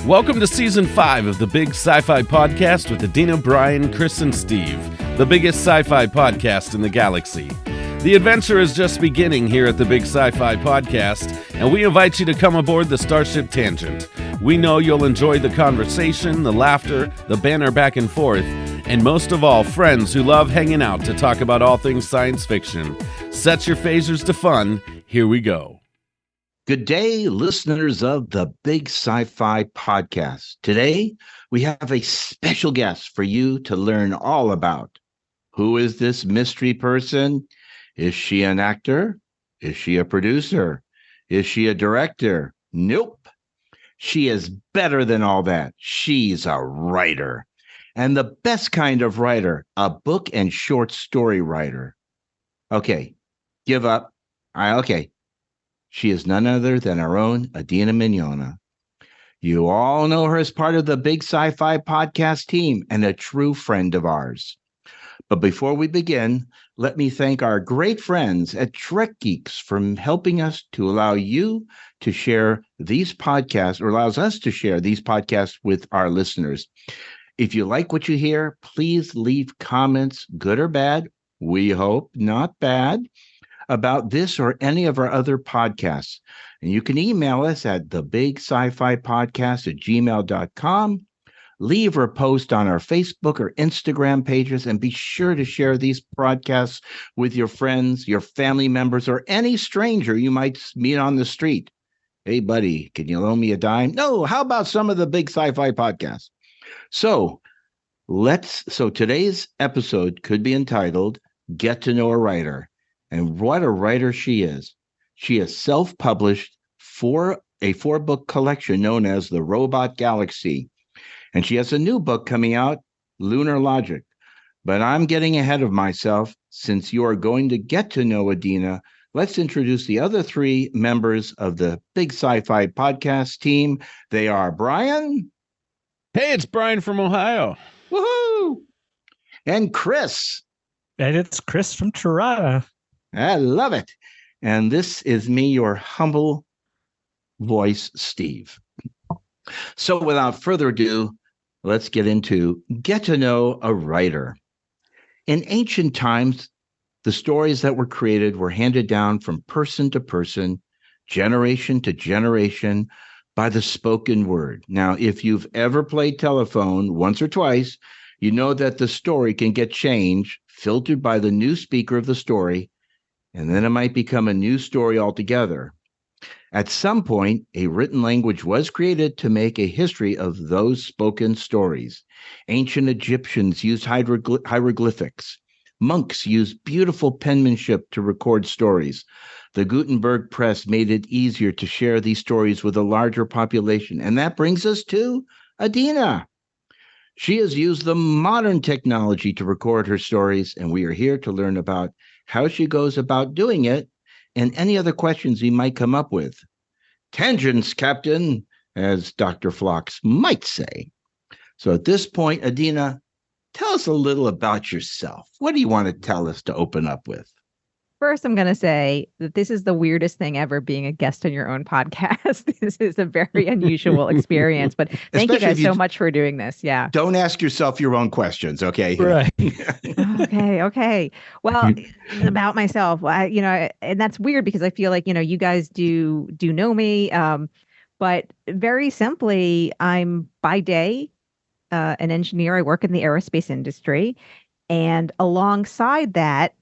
Welcome to Season 5 of the Big Sci-Fi Podcast with Adeena, Brian, Cris, and Steve, the biggest sci-fi podcast in the galaxy. The adventure is just beginning here at the Big Sci-Fi Podcast, and we invite you to come aboard the Starship Tangent. We know you'll enjoy the conversation, the laughter, the banter back and forth, and most of all, friends who love hanging out to talk about all things science fiction. Set your phasers to fun. Here we go. Good day, listeners of the Big Sci-Fi Podcast. Today, we have a special guest for you to learn all about. Who is this mystery person? Is she an actor? Is she a producer? Is she a director? Nope. She is better than all that. She's a writer. And the best kind of writer, a book and short story writer. Okay, give up. Okay. She is none other than our own Adeena Mignogna. You all know her as part of the Big Sci-Fi Podcast team and a true friend of ours. But before we begin, let me thank our great friends at Trek Geeks for helping us to allow you to share these podcasts, or allows us to share these podcasts with our listeners. If you like what you hear, please leave comments, good or bad. We hope not bad, about this or any of our other podcasts. And you can email us at thebigscifipodcast@gmail.com. Leave or post on our Facebook or Instagram pages, and be sure to share these broadcasts with your friends, your family members, or any stranger you might meet on the street. Hey, buddy, can you loan me a dime? No, how about some of the Big Sci-Fi podcasts? So today's episode could be entitled Get to Know a Writer. And what a writer she is. She is self-published for a 4-book collection known as The Robot Galaxy. And she has a new book coming out, Lunar Logic. But I'm getting ahead of myself. Since you are going to get to know Adeena, let's introduce the other 3 members of the Big Sci-Fi Podcast team. They are Brian. Hey, it's Brian from Ohio. Woohoo! And Cris. And it's Cris from Toronto. I love it. And this is me, your humble voice, Steve. So without further ado, let's get to know a writer. In ancient times, the stories that were created were handed down from person to person, generation to generation, by the spoken word. Now, if you've ever played telephone once or twice, you know that the story can get changed, filtered by the new speaker of the story, and then it might become a new story altogether. At some point, a written language was created to make a history of those spoken stories. Ancient Egyptians used hieroglyphics. Monks used beautiful penmanship to record stories. The Gutenberg press made it easier to share these stories with a larger population. And that brings us to Adeena. She has used the modern technology to record her stories, and we are here to learn about how she goes about doing it and any other questions you might come up with. Tangents, Captain, as Dr. Phlox might say. So at this point, Adeena, tell us a little about yourself. What do you want to tell us to open up with? First, I'm going to say that this is the weirdest thing ever, being a guest on your own podcast. This is a very unusual experience, but thank you guys so much for doing this. Yeah. Don't ask yourself your own questions, okay? Right. Okay. Well, about myself, and that's weird because I feel like, you guys do know me. But very simply, I'm by day an engineer. I work in the aerospace industry. And alongside that,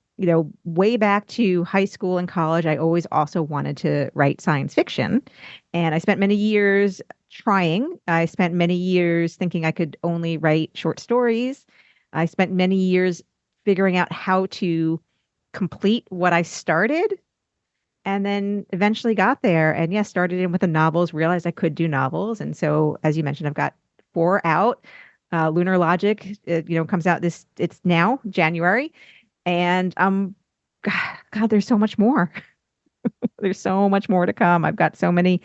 way back to high school and college, I always also wanted to write science fiction. And I spent many years trying. I spent many years thinking I could only write short stories. I spent many years figuring out how to complete what I started, and then eventually got there. And yes, started in with the novels, realized I could do novels. And so, as you mentioned, I've got 4 out. Lunar Logic, comes out it's now January. And God, there's so much more. There's so much more to come. I've got so many,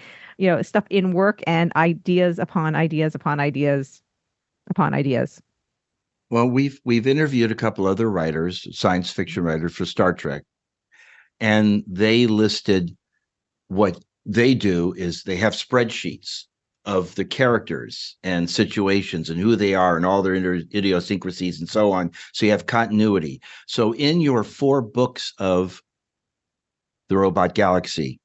stuff in work and ideas upon ideas upon ideas upon ideas. Well, we've interviewed a couple other writers, science fiction writers for Star Trek, and they listed what they do is they have spreadsheets of the characters and situations and who they are and all their idiosyncrasies and so on. So you have continuity. So in your 4 books of the Robot Galaxy,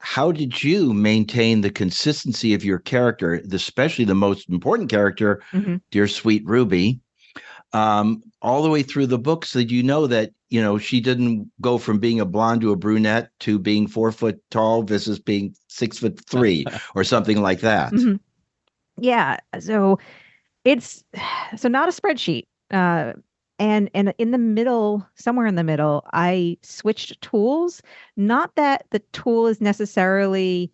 how did you maintain the consistency of your character, especially the most important character, dear sweet Ruby, all the way through the books? Did you know that, she didn't go from being a blonde to a brunette to being 4 foot tall versus being 6'3" or something like that? Yeah. So it's not a spreadsheet. And in the middle, somewhere in the middle, I switched tools. Not that the tool is necessarily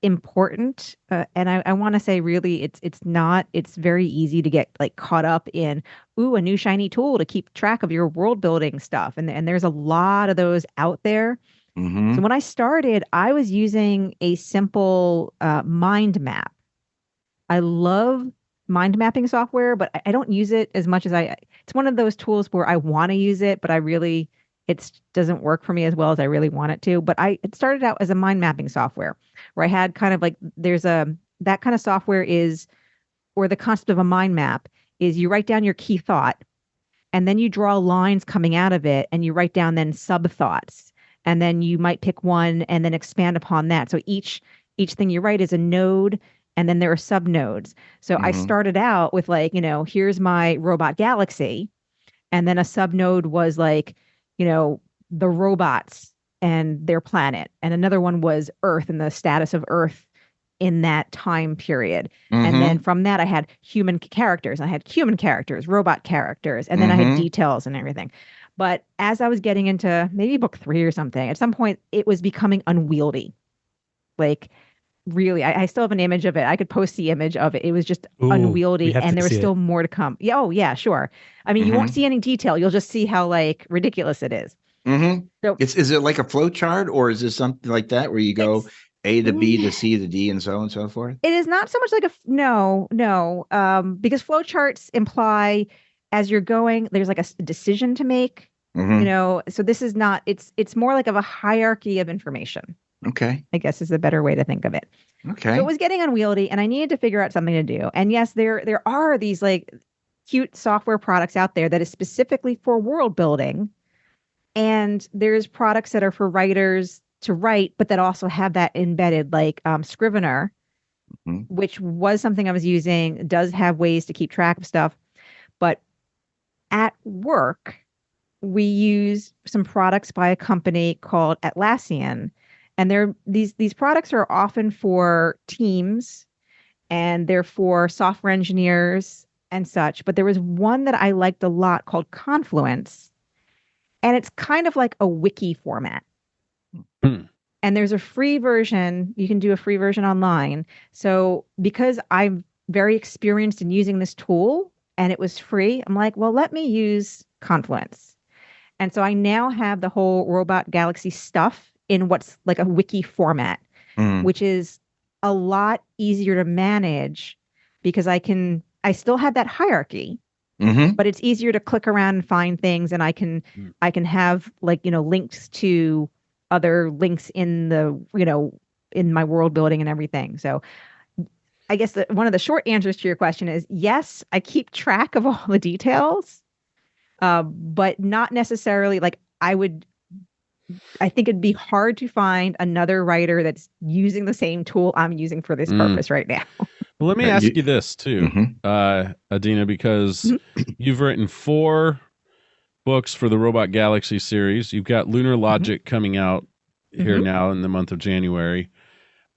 important, and I want to say really it's not. It's very easy to get like caught up in a new shiny tool to keep track of your world building stuff, and there's a lot of those out there. So when I started, I was using a simple mind map. I love mind mapping software, but I don't use it as much as it's one of those tools where I want to use it, but it doesn't work for me as well as I really want it to. But it started out as a mind mapping software where I had kind of like, that kind of software or the concept of a mind map is you write down your key thought and then you draw lines coming out of it and you write down then sub thoughts. And then you might pick one and then expand upon that. So each thing you write is a node, and then there are sub nodes. So I started out with like, here's my robot galaxy. And then a sub node was like, the robots and their planet. And another one was Earth and the status of Earth in that time period. And then from that, I had human characters. I had human characters, robot characters, and then I had details and everything. But as I was getting into maybe book 3 or something, at some point it was becoming unwieldy. Like, really, I still have an image of it. I could post the image of it. It was just unwieldy, and there was still more to come. Yeah, yeah, sure. I mean, you won't see any detail. You'll just see how like ridiculous it is. So is it like a flow chart, or is it something like that where you go A to B to C to D and so on and so forth? It is not so much like no, because flow charts imply as you're going, there's like a decision to make. So this is not. It's more like of a hierarchy of information. Okay. I guess is a better way to think of it. Okay. So it was getting unwieldy and I needed to figure out something to do. And yes, there are these like cute software products out there that is specifically for world building. And there's products that are for writers to write, but that also have that embedded, like Scrivener, which was something I was using, does have ways to keep track of stuff. But at work, we use some products by a company called Atlassian. And these products are often for teams and they're for software engineers and such. But there was one that I liked a lot called Confluence. And it's kind of like a wiki format. And there's a free version. You can do a free version online. So because I'm very experienced in using this tool and it was free, I'm like, well, let me use Confluence. And so I now have the whole Robot Galaxy stuff in what's like a wiki format, which is a lot easier to manage because I still have that hierarchy, but it's easier to click around and find things. And I can have like, links to other links in the, in my world building and everything. So I guess one of the short answers to your question is yes, I keep track of all the details, but not necessarily like I think it'd be hard to find another writer that's using the same tool I'm using for this purpose right now. Well, let me ask you this too, Adeena, because you've written 4 books for the Robot Galaxy series. You've got Lunar Logic coming out here now in the month of January.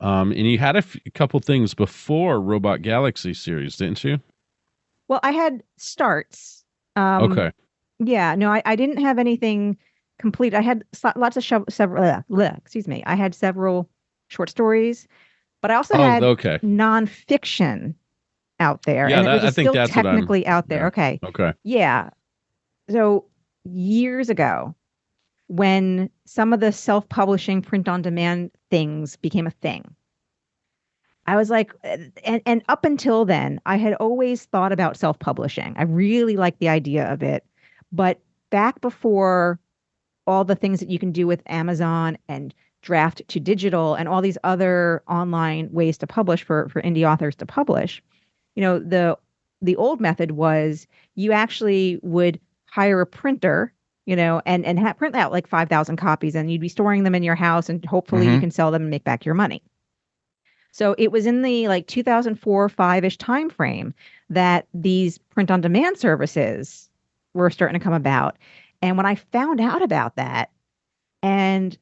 And you had a couple things before Robot Galaxy series, didn't you? Well, I had starts. Okay. Yeah, no, I didn't have anything complete. I had lots of I had several short stories, but I also had nonfiction out there. Yeah, and it was I think still that's technically out there. Yeah. Okay. Yeah. So years ago, when some of the self-publishing print-on-demand things became a thing, I was like, and up until then, I had always thought about self-publishing. I really liked the idea of it. But back before all the things that you can do with Amazon and draft to digital and all these other online ways to publish for indie authors to publish. The old method was you actually would hire a printer, and print out like 5,000 copies, and you'd be storing them in your house, and hopefully you can sell them and make back your money. So it was in the like 2004, 5-ish time frame that these print on demand services were starting to come about. And when I found out about that, and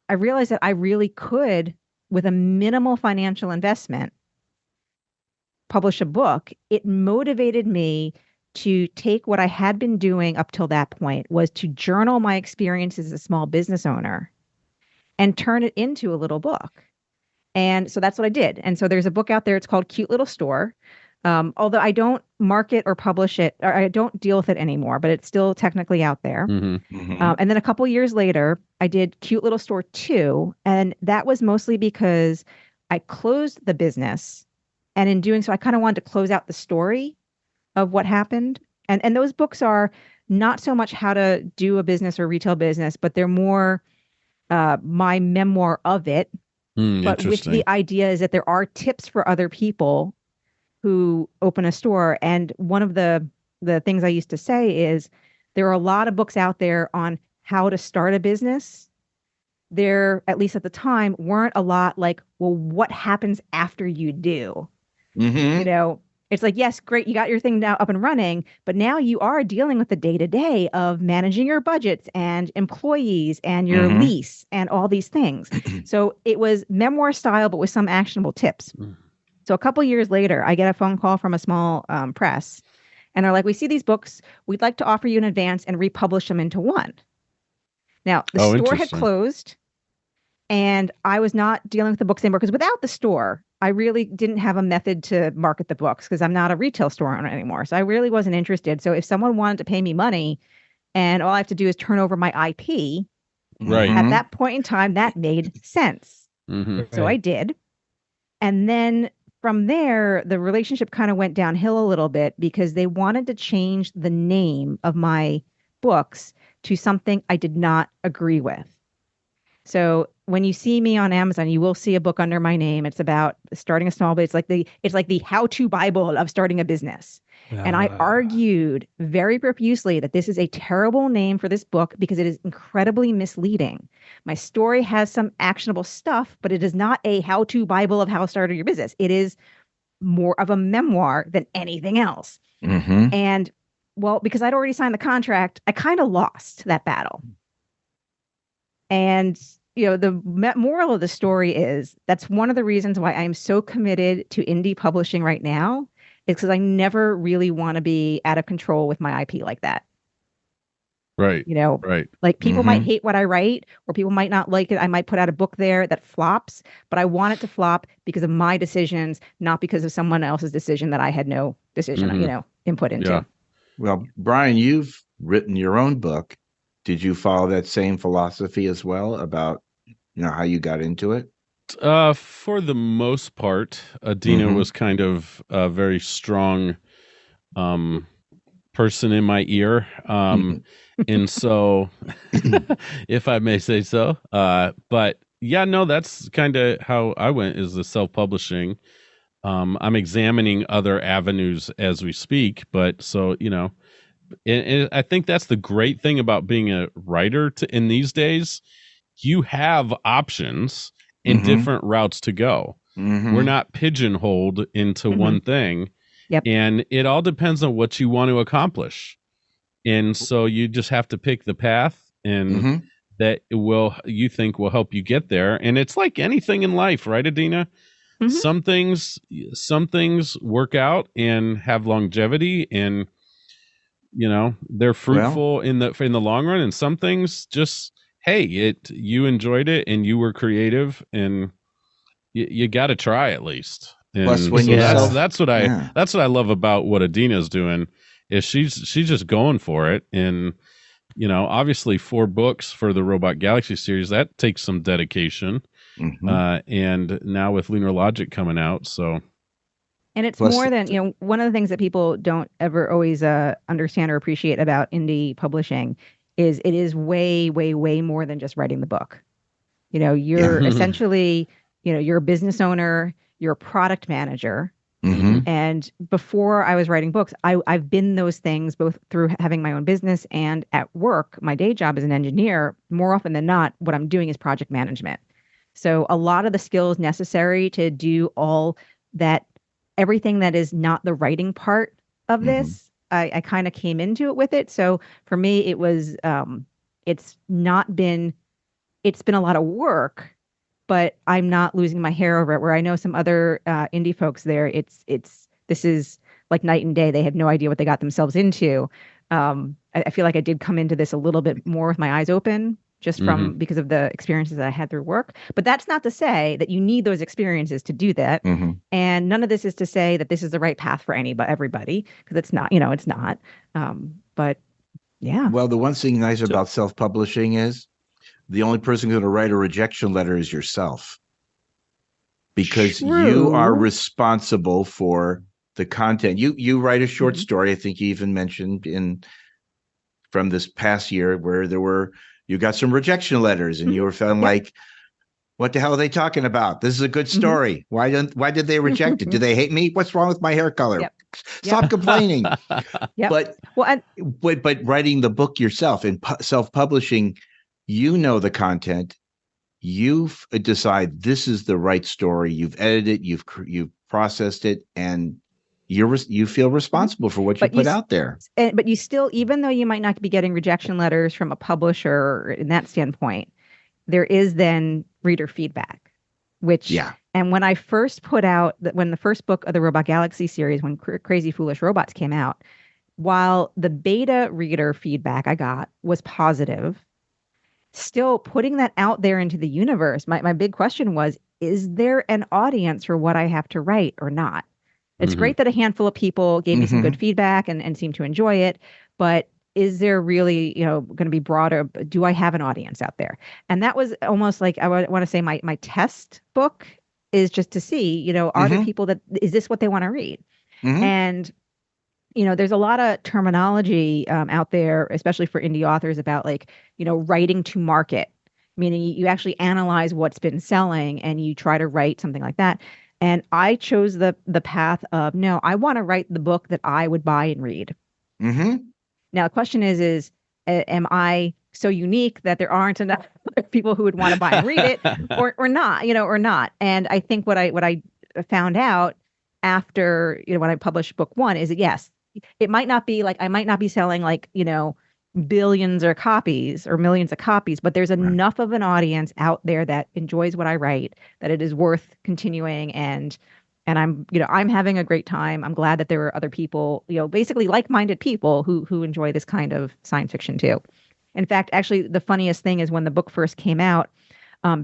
I realized that I really could, with a minimal financial investment, publish a book, it motivated me to take what I had been doing up till that point, was to journal my experiences as a small business owner and turn it into a little book. And so that's what I did. And so there's a book out there. It's called Cute Little Store. Although I don't market or publish it, or I don't deal with it anymore, but it's still technically out there. And then a couple years later, I did Cute Little Store 2. And that was mostly because I closed the business. And in doing so, I kind of wanted to close out the story of what happened. And those books are not so much how to do a business or retail business, but they're more my memoir of it. But with the idea is that there are tips for other people who open a store. And one of the things I used to say is there are a lot of books out there on how to start a business. There, at least at the time, weren't a lot like, well, what happens after you do? It's like, yes, great, you got your thing now up and running, but now you are dealing with the day-to-day of managing your budgets and employees and your lease and all these things. So it was memoir style, but with some actionable tips. So a couple years later, I get a phone call from a small press, and they're like, we see these books, we'd like to offer you in advance and republish them into one. Now, the store had closed, and I was not dealing with the books anymore, because without the store, I really didn't have a method to market the books, because I'm not a retail store owner anymore. So I really wasn't interested. So if someone wanted to pay me money and all I have to do is turn over my IP, at that point in time, that made sense. So I did. And then from there, the relationship kind of went downhill a little bit, because they wanted to change the name of my books to something I did not agree with. So when you see me on Amazon, you will see a book under my name. It's about starting a small business. It's like the how-to Bible of starting a business. And I argued very profusely that this is a terrible name for this book because it is incredibly misleading. My story has some actionable stuff, but it is not a how-to Bible of how to start your business. It is more of a memoir than anything else. And well, because I'd already signed the contract, I kind of lost that battle. And the moral of the story is that's one of the reasons why I'm so committed to indie publishing right now, is because I never really want to be out of control with my IP like that. Right. Like people might hate what I write, or people might not like it. I might put out a book there that flops, but I want it to flop because of my decisions, not because of someone else's decision that I had no decision, input into. Yeah. Well, Brian, you've written your own book. Did you follow that same philosophy as well about how you got into it? For the most part, Adeena was kind of a very strong person in my ear. And so, if I may say so, but yeah, no, that's kind of how I went, is the self-publishing. I'm examining other avenues as we speak, but so, and I think that's the great thing about being a writer in these days. You have options and different routes to go. We're not pigeonholed into one thing. And it all depends on what you want to accomplish. And so you just have to pick the path and that you think will help you get there. And it's like anything in life, right, Adeena? Some things work out and have longevity, and they're fruitful in the long run, and some things just, hey, you enjoyed it and you were creative, and you got to try at least. And plus, when that's what I love about what Adeena's doing, is she's just going for it. And obviously 4 books for the Robot Galaxy series, that takes some dedication. And now with Lunar Logic coming out, so. And it's more than, one of the things that people don't ever always understand or appreciate about indie publishing is it is way, way, way more than just writing the book. You're essentially, you're a business owner, you're a product manager. Mm-hmm. And before I was writing books, I've been those things both through having my own business and at work. My day job as an engineer, more often than not, what I'm doing is project management. So a lot of the skills necessary to do all that, everything that is not the writing part of this, I kind of came into it with it. So for me, it was, it's been a lot of work, but I'm not losing my hair over it. Where I know some other indie folks there, this is like night and day. They had no idea what they got themselves into. I feel like I did come into this a little bit more with my eyes open, just from because of the experiences that I had through work. But that's not to say that you need those experiences to do that. And none of this is to say that this is the right path for everybody, because it's not. It's not. But yeah. Well, the one thing nice about self-publishing is the only person going to write a rejection letter is yourself, because you are responsible for the content. You write a short story. I think you even mentioned from this past year where you got some rejection letters and you were feeling like, what the hell are they talking about? This is a good story. Why did they reject it? Do they hate me? What's wrong with my hair color? Stop complaining. But writing the book yourself and self-publishing, the content, you've decide this is the right story. You've edited it, you've processed it, and you feel responsible for what you put out there. But you still, even though you might not be getting rejection letters from a publisher in that standpoint, there is then reader feedback, which, and when I first put out, when the first book of the Robot Galaxy series, when Crazy Foolish Robots came out, while the beta reader feedback I got was positive, still putting that out there into the universe, my big question was, is there an audience for what I have to write or not? It's great that a handful of people gave me some good feedback and seemed to enjoy it, but is there really, going to be broader? Do I have an audience out there? And that was almost like, I want to say my test book is just to see, are there people is this what they want to read? And, there's a lot of terminology out there, especially for indie authors, about writing to market, meaning you actually analyze what's been selling and you try to write something like that. And I chose the path of, no, I want to write the book that I would buy and read. Now, the question is, am I so unique that there aren't enough people who would want to buy and read it or not, or not? And I think what I found out after, when I published book one is that, yes, it might not be I might not be selling billions or copies or millions of copies, but there's enough of an audience out there that enjoys what I write that it is worth continuing. And I'm having a great time. I'm glad that there are other people, basically like-minded people who enjoy this kind of science fiction too. In fact, actually, the funniest thing is when the book first came out,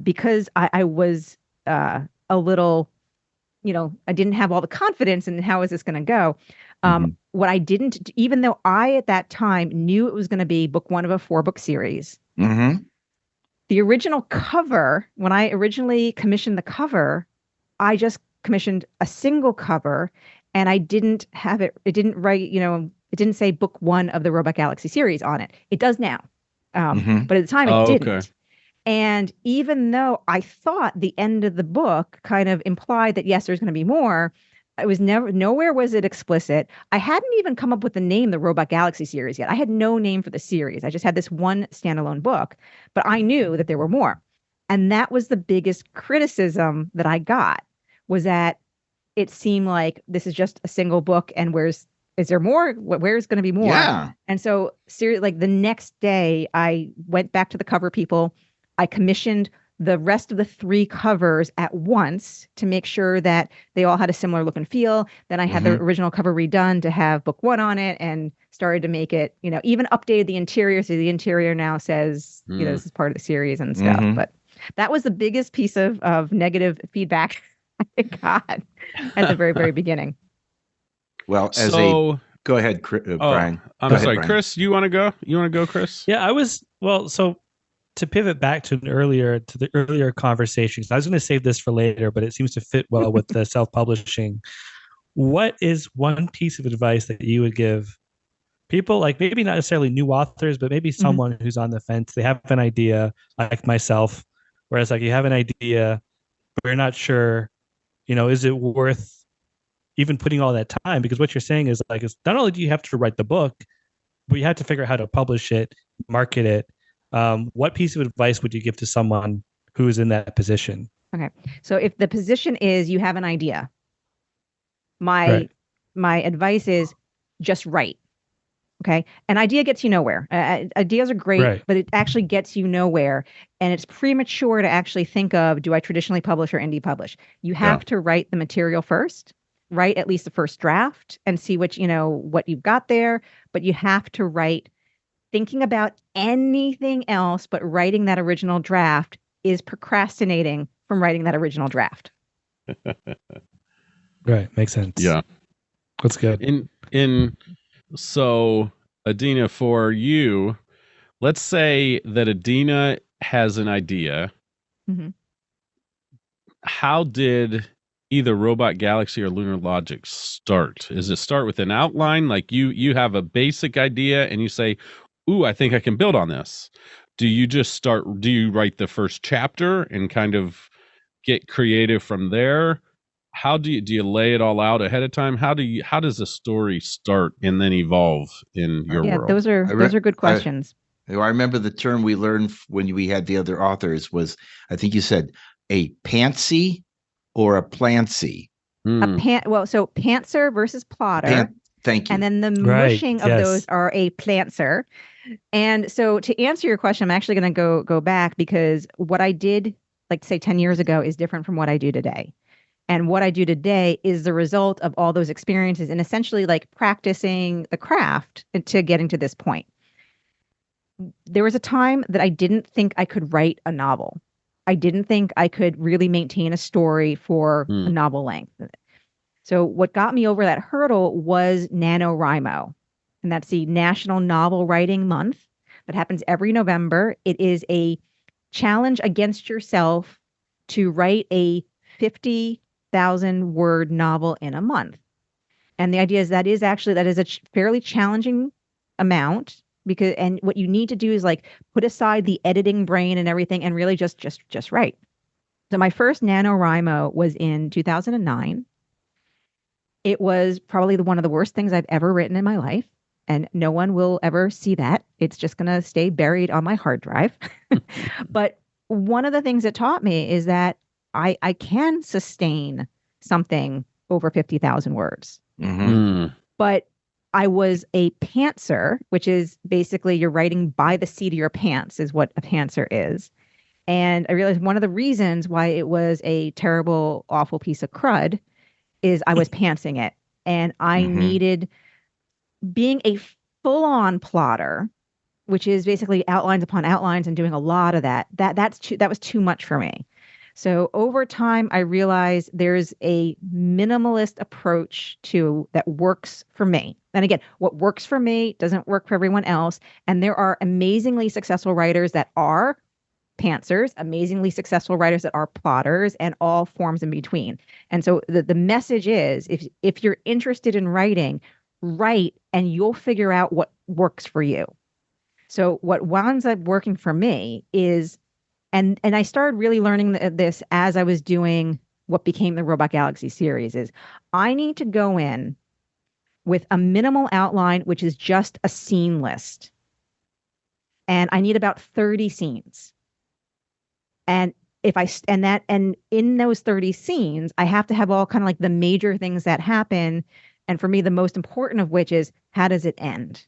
because I was a little, I didn't have all the confidence in how is this going to go. What I didn't, even though I at that time knew it was going to be book one of a 4-book series, the original cover, when I originally commissioned the cover, I just commissioned a single cover, and I didn't have it. It didn't write, it didn't say book one of the Robot Galaxy series on it. It does now, but at the time it didn't. Okay. And even though I thought the end of the book kind of implied that yes, there's going to be more, it was nowhere was it explicit. I hadn't even come up with the name, the Robot Galaxy series yet. I had no name for the series. I just had this one standalone book, but I knew that there were more. And that was the biggest criticism that I got, was that it seemed like this is just a single book and is there more? Where's going to be more? Yeah. And so the next day I went back to the cover people. I commissioned the rest of the 3 covers at once to make sure that they all had a similar look and feel. Then I had the original cover redone to have book one on it, and started to make it, even updated the interior. So the interior now says, this is part of the series and stuff. But that was the biggest piece of negative feedback I got at the very, very beginning. Well, go ahead, Brian. I'm sorry, Brian. Chris, you want to go? You want to go, Chris? Yeah, so to pivot back to the earlier conversations, I was going to save this for later, but it seems to fit well with the self-publishing. What is one piece of advice that you would give people, like maybe not necessarily new authors, but maybe someone who's on the fence? They have an idea, like myself, where it's like you have an idea, but you're not sure, is it worth even putting all that time? Because what you're saying is like, it's not only do you have to write the book, but you have to figure out how to publish it, market it. What piece of advice would you give to someone who is in that position? Okay. So if the position is you have an idea, my advice is just write. Okay. An idea gets you nowhere. Ideas are great, but it actually gets you nowhere. And it's premature to actually think of, do I traditionally publish or indie publish? You have to write the material first, write at least the first draft and see what you've got there. But you have to write. Thinking about anything else but writing that original draft is procrastinating from writing that original draft. Right. Makes sense. Yeah. That's good. So, Adeena, for you, let's say that Adeena has an idea. Mm-hmm. How did either Robot Galaxy or Lunar Logic start? Is it start with an outline? Like you have a basic idea and you say, ooh, I think I can build on this. Do you write the first chapter and kind of get creative from there? How do you lay it all out ahead of time? How does a story start and then evolve in your world? Those are good questions. I remember the term we learned when we had the other authors was, I think you said a pantsy or a plantsy. So pantser versus plotter. Thank you. And then the mushing of those are a plantser. And so to answer your question, I'm actually going to go back because what I did, like say 10 years ago, is different from what I do today. And what I do today is the result of all those experiences and essentially like practicing the craft to getting to this point. There was a time that I didn't think I could write a novel. I didn't think I could really maintain a story for a novel length. So what got me over that hurdle was NaNoWriMo. And that's the National Novel Writing Month that happens every November. It is a challenge against yourself to write a 50,000-word novel in a month. And the idea is that is a fairly challenging amount and what you need to do is like put aside the editing brain and everything and really just write. So my first NaNoWriMo was in 2009. It was probably one of the worst things I've ever written in my life. And no one will ever see that. It's just going to stay buried on my hard drive. But one of the things it taught me is that I can sustain something over 50,000 words. Mm-hmm. But I was a pantser, which is basically you're writing by the seat of your pants is what a pantser is. And I realized one of the reasons why it was a terrible, awful piece of crud is I was pantsing it. And I needed being a full-on plotter, which is basically outlines upon outlines and doing a lot of that was too much for me. So over time, I realized there's a minimalist approach to that works for me. And again, what works for me doesn't work for everyone else. And there are amazingly successful writers that are pantsers, amazingly successful writers that are plotters, and all forms in between. And so the message is, if you're interested in writing, write and you'll figure out what works for you. So what winds up working for me is, and I started really learning this as I was doing what became the Robot Galaxy series, is I need to go in with a minimal outline, which is just a scene list. And I need about 30 scenes. And in those 30 scenes, I have to have all kind of like the major things that happen. And for me, the most important of which is, how does it end?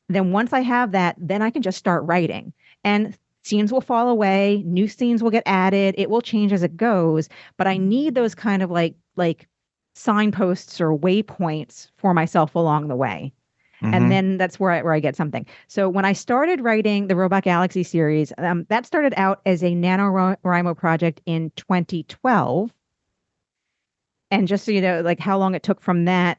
Then once I have that, then I can just start writing. And scenes will fall away, new scenes will get added, it will change as it goes. But I need those kind of like signposts or waypoints for myself along the way. And then that's where I get something. So when I started writing the Robot Galaxy series, that started out as a NaNoWriMo project in 2012. And just so you know, like how long it took from that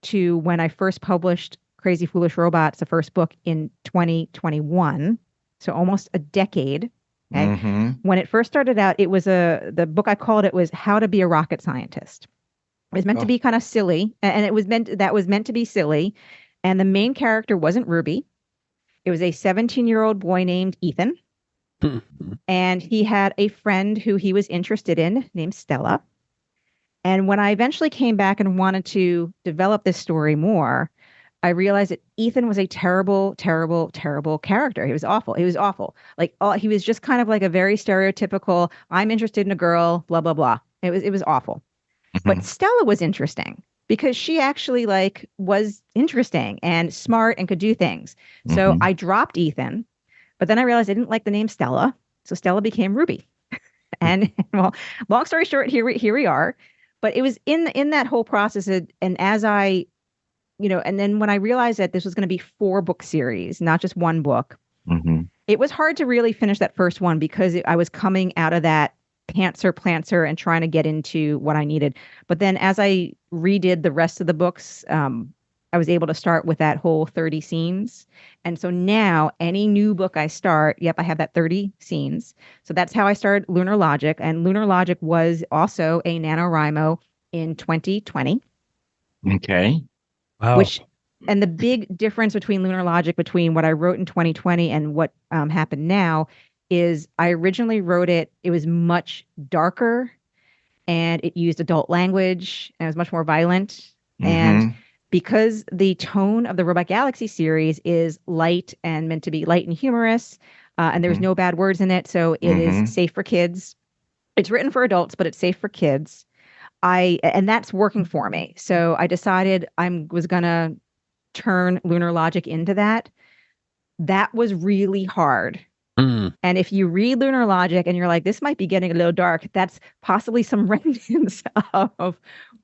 to when I first published Crazy Foolish Robots, the first book, in 2021. So almost a decade. Okay? When it first started out, it was the book I called it was How to Be a Rocket Scientist. It was meant to be kind of silly, and it was meant to be silly. And the main character wasn't Ruby. It was a 17-year-old boy named Ethan. And he had a friend who he was interested in named Stella. And when I eventually came back and wanted to develop this story more, I realized that Ethan was a terrible, terrible, terrible character. He was awful. He was awful. He was just kind of like a very stereotypical, I'm interested in a girl, blah, blah, blah. It was awful. But Stella was interesting because she actually was interesting and smart and could do things. So I dropped Ethan, but then I realized I didn't like the name Stella. So Stella became Ruby. And well, long story short, here we are. But it was in that whole process, and as I, and then when I realized that this was going to be 4-book series, not just one book, it was hard to really finish that first one because I was coming out of that pantser and trying to get into what I needed. But then as I redid the rest of the books, I was able to start with that whole 30 scenes. And so now any new book I start, I have that 30 scenes. So that's how I started Lunar Logic. And Lunar Logic was also a NaNoWriMo in 2020. Okay. Wow. And the big difference between Lunar Logic, between what I wrote in 2020 and what happened now, is I originally wrote it was much darker and it used adult language and it was much more violent. And because the tone of the Robot Galaxy series is light and meant to be light and humorous, and there's no bad words in it, so it is safe for kids. It's written for adults, but it's safe for kids. And that's working for me. So I decided I was gonna turn Lunar Logic into that. That was really hard. And if you read Lunar Logic and you're like, this might be getting a little dark, that's possibly some remnants of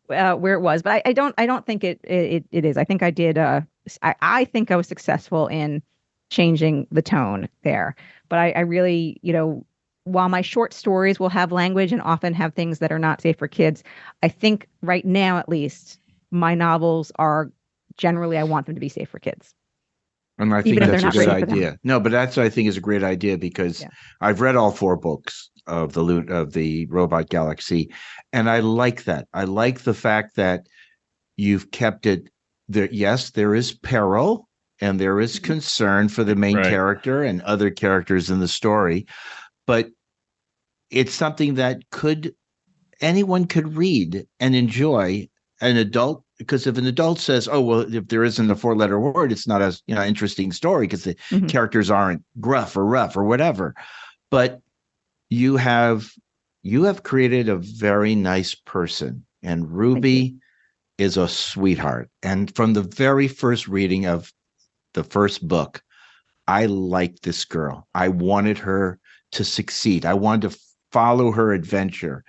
where it was. But I don't think it is. I think I did. I think I was successful in changing the tone there. But I really, while my short stories will have language and often have things that are not safe for kids, I think right now, at least, my novels are generally, I want them to be safe for kids. And I think that's a good idea. No, but that's, I think, is a great idea because I've read all 4 books of the Robot Galaxy, and I like that. I like the fact that you've kept it there. Yes, there is peril and there is concern for the main character and other characters in the story, but it's something that anyone could read and enjoy. An adult, because if an adult says, "Oh well," if there isn't a 4-letter word, it's not as interesting story because the characters aren't gruff or rough or whatever. But you have created a very nice person, and Ruby is a sweetheart. And from the very first reading of the first book, I liked this girl. I wanted her to succeed. I wanted to follow her adventure,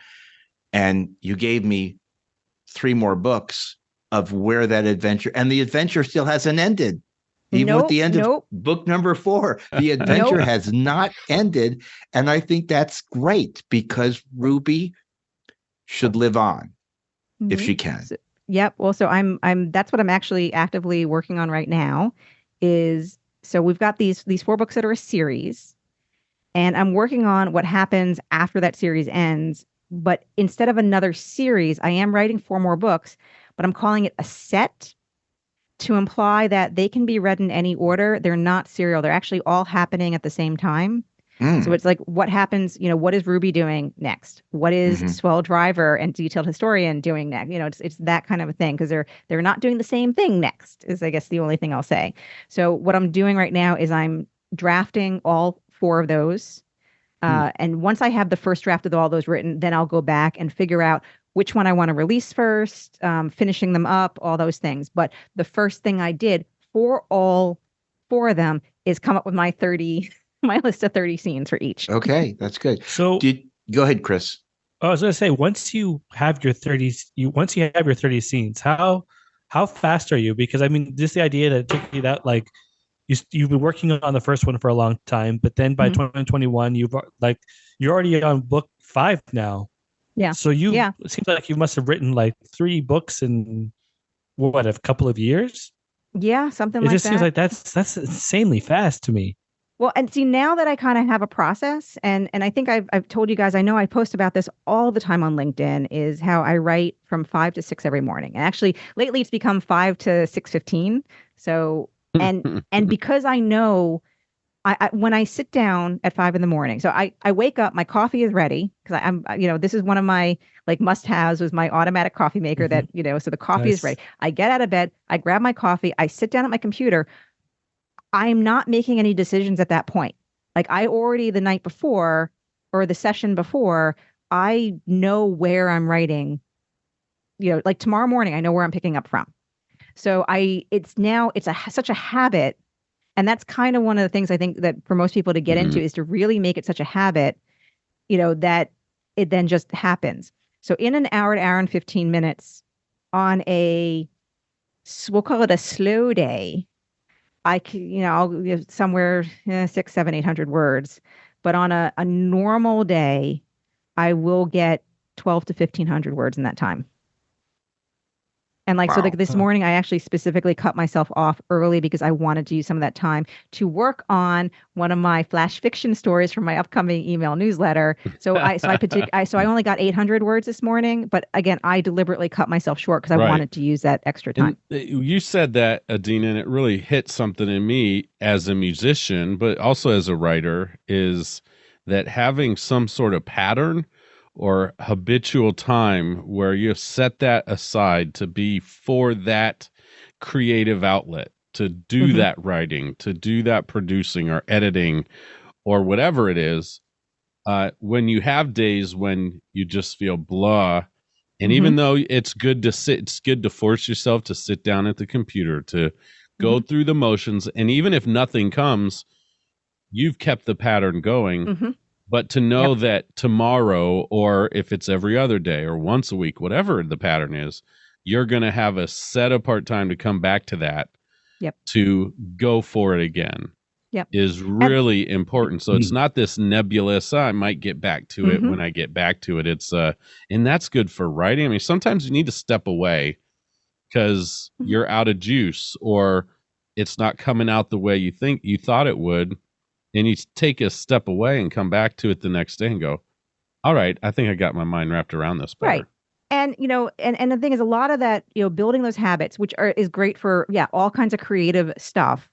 and you gave me 3 more books of where that adventure, and the adventure still hasn't ended. Even with the end of book number 4, the adventure has not ended. And I think that's great because Ruby should live on if she can. Yep. Well, so that's what I'm actually actively working on right now so we've got these 4 books that are a series, and I'm working on what happens after that series ends. But instead of another series, I am writing 4 more books, but I'm calling it a set to imply that they can be read in any order. They're not serial. They're actually all happening at the same time. So it's like, what happens, what is Ruby doing next? What is Swell Driver and Detailed Historian doing next? It's that kind of a thing because they're not doing the same thing next is, I guess, the only thing I'll say. So what I'm doing right now is I'm drafting all 4 of those. And once I have the first draft of all those written, then I'll go back and figure out which one I want to release first, finishing them up, all those things. But the first thing I did for all 4 of them is come up with my list of 30 scenes for each. Okay, that's good. So go ahead, Cris. I was going to say, once you have your 30 scenes, how fast are you? Because I mean, just the idea that it took you that you've been working on the first one for a long time, but then by 2021, you're already on book 5 now. Yeah. So it seems like you must have written 3 books in a couple of years. Yeah, something like that. It just seems like that's insanely fast to me. Well, and see, now that I kind of have a process, and I think I've told you guys, I know I post about this all the time on LinkedIn, is how I write from 5 to 6 every morning. And actually, lately it's become 5 to 6:15. So. And because I know I when I sit down at 5 a.m, so I wake up, my coffee is ready because I'm, this is one of my like must-haves was my automatic coffee maker that, so the coffee is ready. I get out of bed, I grab my coffee, I sit down at my computer. I'm not making any decisions at that point. Like I already the night before or the session before, I know where I'm writing, like tomorrow morning, I know where I'm picking up from. So it's such a habit. And that's kind of one of the things I think that for most people to get into is to really make it such a habit, that it then just happens. So in an hour to hour and 15 minutes on we'll call it a slow day, I can, I'll somewhere 600, 700, 800 words. But on a normal day, I will get 12 to 1500 words in that time. And so like this morning, I actually specifically cut myself off early because I wanted to use some of that time to work on one of my flash fiction stories from my upcoming email newsletter. So I only got 800 words this morning, but again, I deliberately cut myself short because I wanted to use that extra time. And you said that, Adeena, and it really hit something in me as a musician, but also as a writer, is that having some sort of pattern or habitual time where you set that aside to be for that creative outlet, to do that writing, to do that producing or editing or whatever it is, when you have days when you just feel blah, and even though it's good to force yourself to sit down at the computer, to go through the motions, and even if nothing comes, you've kept the pattern going. But to know that tomorrow, or if it's every other day or once a week, whatever the pattern is, you're going to have a set apart time to come back to that, to go for it again, is really important. So it's not this nebulous, I might get back to it when I get back to it. It's and that's good for writing. I mean, sometimes you need to step away because you're out of juice or it's not coming out the way you thought it would. And you take a step away and come back to it the next day and go, all right, I think I got my mind wrapped around this better. Right. And, and the thing is a lot of that, building those habits, which is great for, all kinds of creative stuff.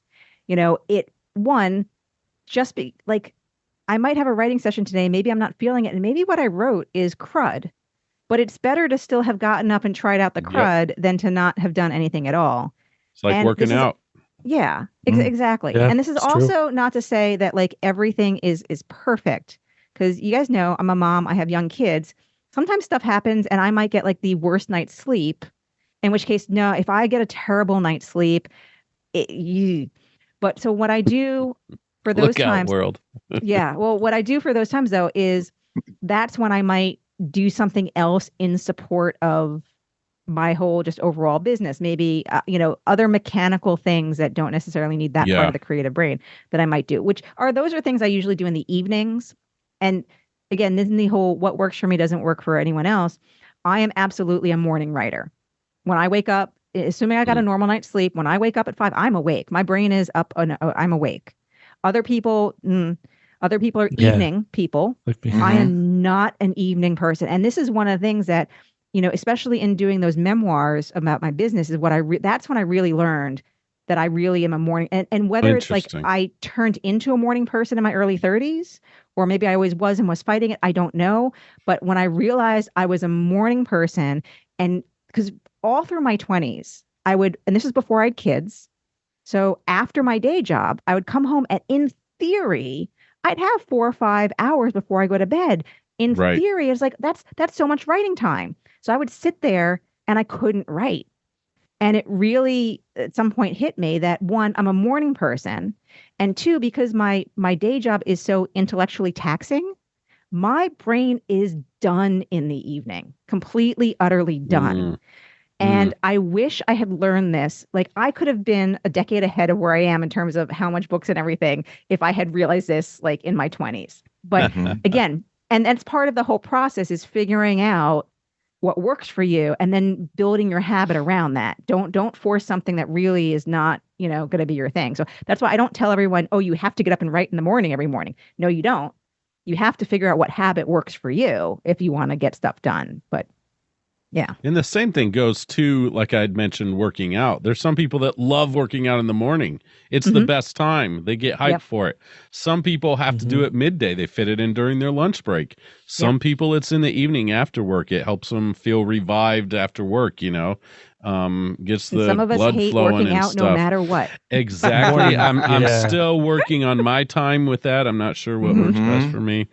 Just be like, I might have a writing session today. Maybe I'm not feeling it. And maybe what I wrote is crud, but it's better to still have gotten up and tried out the crud than to not have done anything at all. It's like working out. Yeah, exactly. Yeah, and this is also not to say that like everything is perfect, because you guys know I'm a mom. I have young kids. Sometimes stuff happens and I might get like the worst night's sleep, in which case, no, if I get a terrible night's sleep, but so what I do for those times, world. Well, what I do for those times though, is that's when I might do something else in support of my whole just overall business, maybe, other mechanical things that don't necessarily need that part of the creative brain that I might do, those are things I usually do in the evenings. And again, this is the whole, what works for me doesn't work for anyone else. I am absolutely a morning writer. When I wake up, assuming I got a normal night's sleep, when I wake up at 5, I'm awake. My brain is up. I'm awake. Other people are evening people. I am not an evening person. And this is one of the things that, especially in doing those memoirs about my business, is that's when I really learned that I really am a morning. And whether it's like I turned into a morning person in my early 30s, or maybe I always was and was fighting it, I don't know. But when I realized I was a morning person, and because all through my 20s, and this is before I had kids. So after my day job, I would come home and in theory, I'd have 4 or 5 hours before I go to bed. In theory, it's like, that's so much writing time. So I would sit there and I couldn't write. And it really at some point hit me that 1, I'm a morning person. And 2, because my day job is so intellectually taxing, my brain is done in the evening, completely, utterly done. And I wish I had learned this. Like I could have been a decade ahead of where I am in terms of how much books and everything if I had realized this like in my 20s. But again, and that's part of the whole process, is figuring out what works for you and then building your habit around that. Don't force something that really is not, going to be your thing. So that's why I don't tell everyone, oh, you have to get up and write in the morning every morning. No, you don't. You have to figure out what habit works for you if you want to get stuff done. But Yeah. And the same thing goes to, like I'd mentioned, working out. There's some people that love working out in the morning. It's the best time. They get hyped for it. Some people have to do it midday. They fit it in during their lunch break. Some people, it's in the evening after work. It helps them feel revived after work, you know. Gets the some of us blood hate flowing working and out stuff. no matter what. Exactly. I'm Yeah. still working on my time with that. I'm not sure what works best for me.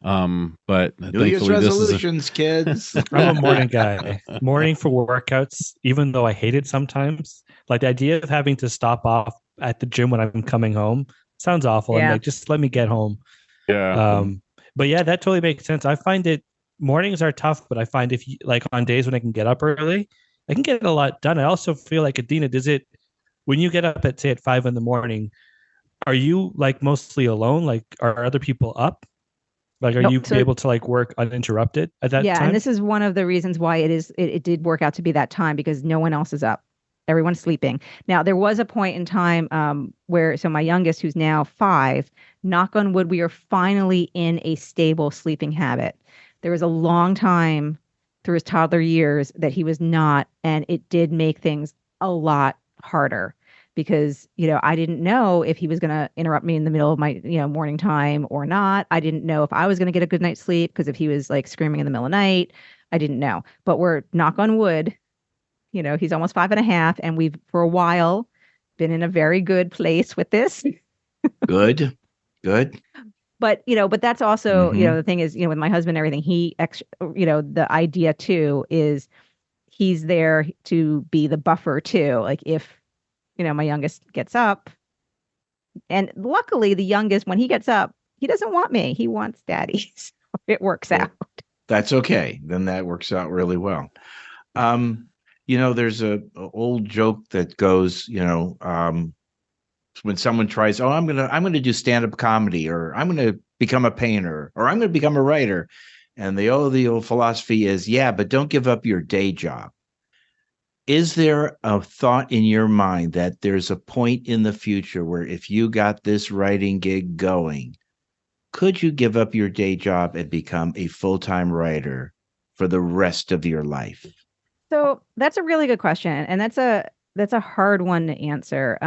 But New Year's thankfully this is resolutions, kids. I'm a morning guy. Morning for workouts, even though I hate it sometimes. Like the idea of having to stop off at the gym when I'm coming home sounds awful. I'm Yeah. like, just let me get home. yeah. But yeah, that totally makes sense. I find it mornings are tough, but I find if you like on days when I can get up early, I can get a lot done. I also feel like Adeena, does it when you get up at say at 5 a.m, are you like mostly alone? Like are other people up? Like, are Nope. you So- able to like work uninterrupted at that Yeah, time? and this is one of the reasons why it did work out to be that time, because no one else is up. Everyone's sleeping. Now, there was a point in time where, so my youngest, who's now 5, knock on wood, we are finally in a stable sleeping habit. There was a long time through his toddler years that he was not, and it did make things a lot harder because, you know, I didn't know if he was going to interrupt me in the middle of my, you know, morning time or not. I didn't know if I was going to get a good night's sleep because if he was like screaming in the middle of the night, I didn't know. But we're knock on wood, you know, he's almost 5.5, and we've for a while been in a very good place with this. Good. But, you know, but that's also, you know, the thing is, you know, with my husband and everything, you know, the idea too is he's there to be the buffer too. Like if, you know, my youngest gets up, and luckily the youngest, when he gets up, he doesn't want me. He wants daddy. So it works out. That's okay. Then that works out really well. You know, there's a old joke that goes, you know, when someone tries, oh, I'm gonna do stand-up comedy, or I'm gonna become a painter, or I'm gonna become a writer, and the old philosophy is, yeah, but don't give up your day job. Is there a thought in your mind that there's a point in the future where if you got this writing gig going, could you give up your day job and become a full-time writer for the rest of your life? So that's a really good question. And that's a hard one to answer.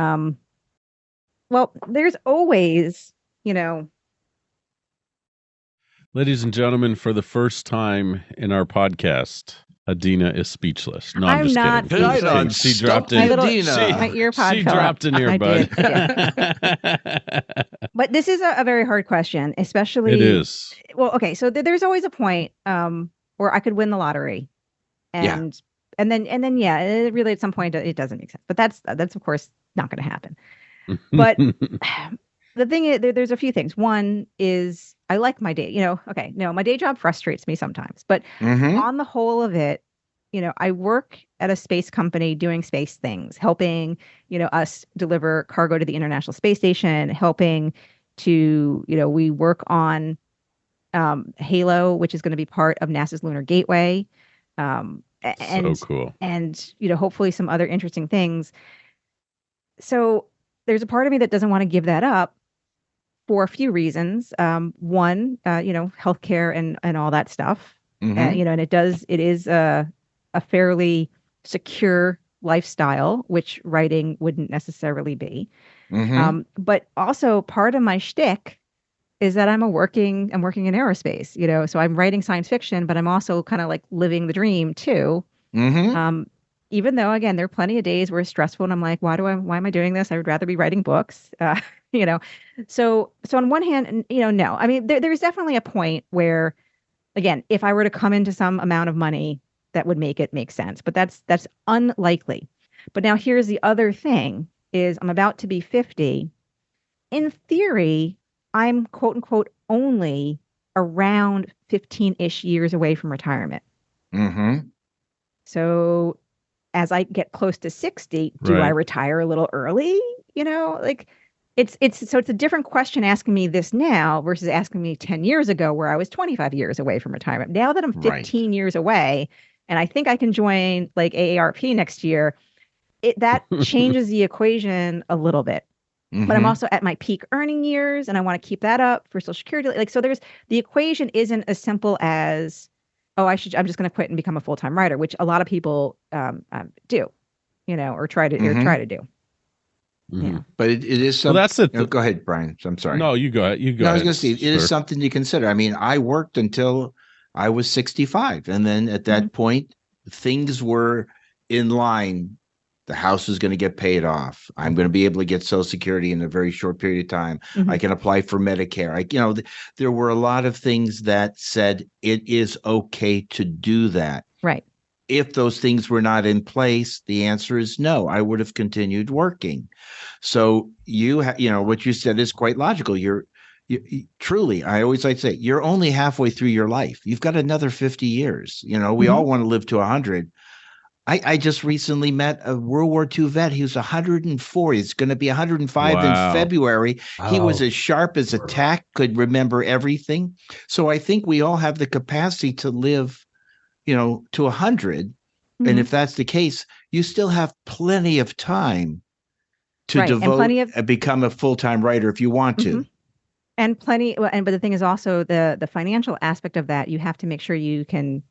Well, there's always, you know. Ladies and gentlemen, for the first time in our podcast, Adeena is speechless. No, I'm I'm just not kidding. Right speechless. on. She Stop dropped the in. Adeena. My ear pod She fell dropped out. an I earbud. did, But this is a very hard question, especially. It is. Well, okay, so there's always a point where I could win the lottery, and then yeah, it really at some point it doesn't make sense. But that's of course not going to happen. But the thing is, there's a few things. One is I like my day. You know, okay, no, my day job frustrates me sometimes, but on the whole of it, you know, I work at a space company doing space things, helping, you know, us deliver cargo to the International Space Station, helping to, you know, we work on Halo, which is going to be part of NASA's Lunar Gateway. And, so cool. And, you know, hopefully some other interesting things. So there's a part of me that doesn't want to give that up for a few reasons. One, you know, healthcare and all that stuff. You know, and it is a fairly secure lifestyle, which writing wouldn't necessarily be. But also part of my shtick is that I'm working in aerospace, you know, so I'm writing science fiction, but I'm also kind of like living the dream too. Even though, again, there are plenty of days where it's stressful and I'm like, why am I doing this? I would rather be writing books, you know? So on one hand, you know, no, I mean, there's definitely a point where, again, if I were to come into some amount of money, that would make it make sense, but that's unlikely. But now here's the other thing is I'm about to be 50. In theory, I'm quote unquote only around 15-ish years away from retirement. So as I get close to 60, do I retire a little early? You know, like it's a different question asking me this now versus asking me 10 years ago where I was 25 years away from retirement. Now that I'm 15 years away and I think I can join like AARP next year, that changes the equation a little bit. But I'm also at my peak earning years and I want to keep that up for Social Security. Like, so the equation isn't as simple as, oh, I'm just going to quit and become a full-time writer, which a lot of people do, or try to do. Yeah. But it is something. Well, that's it. Go ahead, Brian. I'm sorry. No, you go ahead. You go No, I ahead. was going to say, it is something to consider. I mean, I worked until I was 65. And then at that point, things were in line. The house is going to get paid off. I'm going to be able to get Social Security in a very short period of time. I can apply for Medicare. There were a lot of things that said it is okay to do that. Right. If those things were not in place, the answer is no. I would have continued working. So what you said is quite logical. You truly, I always like to say, you're only halfway through your life. You've got another 50 years. We all want to live to 100. I just recently met a World War II vet. He was 104. He's going to be 105 in February. Wow. He was as sharp as a tack, could remember everything. So I think we all have the capacity to live, to 100. And if that's the case, you still have plenty of time to devote and become a full-time writer if you want to. And but the thing is also the financial aspect of that. You have to make sure you can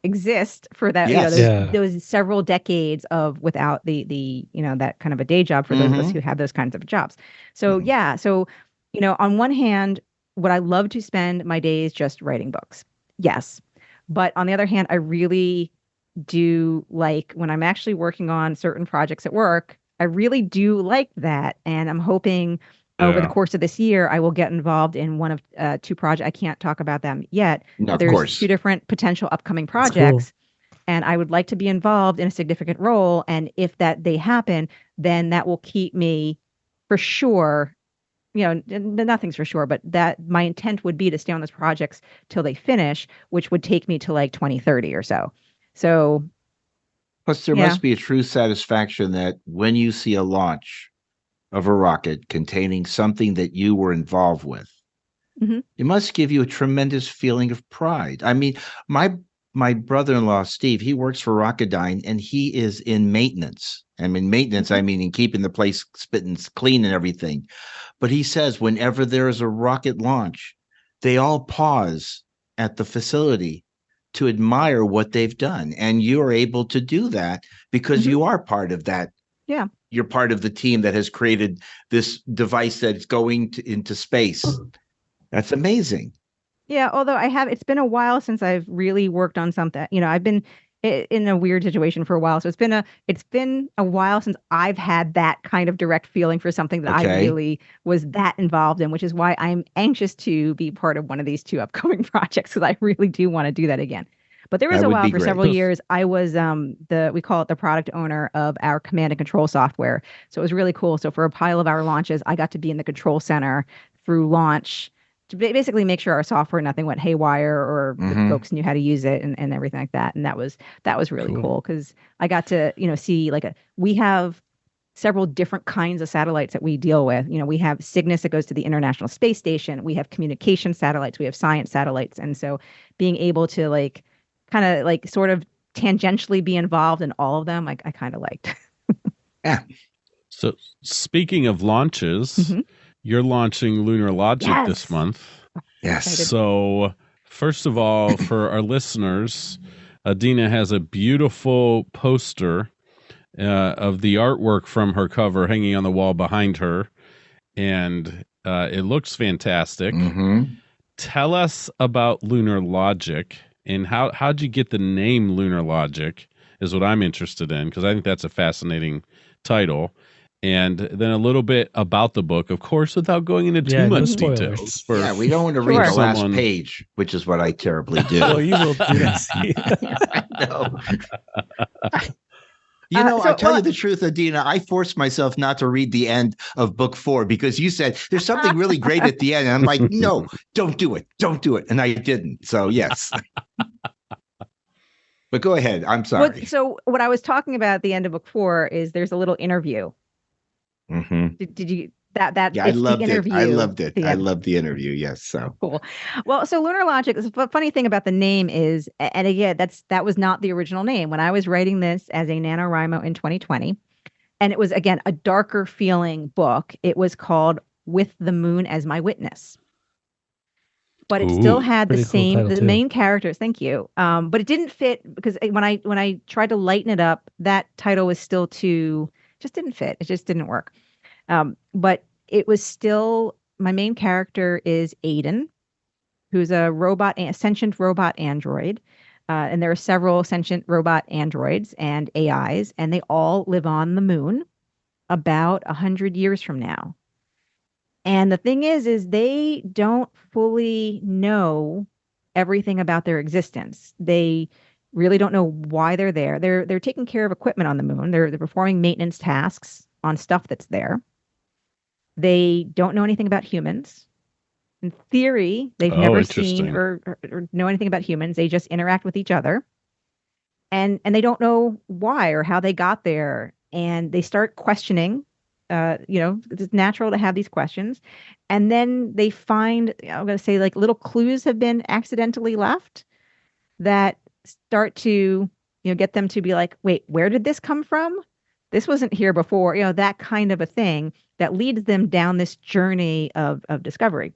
exist for that, those several decades of without the that kind of a day job for those of us who have those kinds of jobs. So on one hand, would I love to spend my days just writing books? Yes. But on the other hand, I really do like when I'm actually working on certain projects at work, I really do like that. And I'm hoping over the course of this year, I will get involved in one of 2 projects. I can't talk about them yet. No, There's of course. 2 different potential upcoming projects. And I would like to be involved in a significant role. And if they happen, then that will keep me for sure. Nothing's for sure, but that my intent would be to stay on those projects till they finish, which would take me to like 2030 or so. So. Plus, there must be a true satisfaction that when you see a launch of a rocket containing something that you were involved with, it must give you a tremendous feeling of pride. I mean, my brother-in-law, Steve, he works for Rocketdyne and he is in maintenance. I mean, maintenance, I mean, in keeping the place spitting clean and everything. But he says whenever there is a rocket launch, they all pause at the facility to admire what they've done. And you are able to do that because you are part of that. Yeah. You're part of the team that has created this device that's going into space. That's amazing. Yeah, although it's been a while since I've really worked on something. I've been in a weird situation for a while. So it's been a while since I've had that kind of direct feeling for something that I really was that involved in, which is why I'm anxious to be part of one of these 2 upcoming projects, because I really do want to do that again. But there was a while for several years. I was we call it the product owner of our command and control software. So it was really cool. So for a pile of our launches, I got to be in the control center through launch to basically make sure our software, nothing went haywire or the folks knew how to use it and everything like that. And that was really cool because I got to, see we have several different kinds of satellites that we deal with. We have Cygnus that goes to the International Space Station. We have communication satellites. We have science satellites. And so being able to kind of sort of tangentially be involved in all of them, I kind of liked. Yeah. So speaking of launches, you're launching Lunar Logic this month. Yes. So first of all, for our listeners, Adeena has a beautiful poster of the artwork from her cover hanging on the wall behind her. And it looks fantastic. Tell us about Lunar Logic. And how'd you get the name Lunar Logic is what I'm interested in, because I think that's a fascinating title. And then a little bit about the book, of course, without going into too much details. We don't want to read the last page, which is what I terribly do. Well, you will do this. I know. I'll tell you the truth, Adeena. I forced myself not to read the end of book 4 because you said there's something really great at the end. And I'm like, no, don't do it. Don't do it. And I didn't. So, yes. But go ahead. I'm sorry. So what I was talking about at the end of book 4 is there's a little interview. Did you that I loved it. I loved it. I loved the interview. Yes. So cool. Well, so Lunar Logic, the funny thing about the name is, and again, that was not the original name. When I was writing this as a NaNoWriMo in 2020, and it was, again, a darker feeling book, it was called With the Moon as My Witness. but it still Ooh, had the pretty cool same title, the too. main characters. Thank you. But it didn't fit because when I tried to lighten it up, that title was still too just didn't fit. It just didn't work. But it was still my main character is Aiden, who's a sentient robot android. And there are several sentient robot androids and AIs, and they all live on the moon about 100 years from now. And the thing is they don't fully know everything about their existence. They really don't know why they're there. They're taking care of equipment on the moon. They're performing maintenance tasks on stuff that's there. They don't know anything about humans. In theory, they've Oh, never interesting. seen or know anything about humans. They just interact with each other. And they don't know why or how they got there. And they start questioning. It's natural to have these questions. And then they find, I'm going to say, like little clues have been accidentally left that start to, get them to be like, wait, where did this come from? This wasn't here before, that kind of a thing that leads them down this journey of discovery.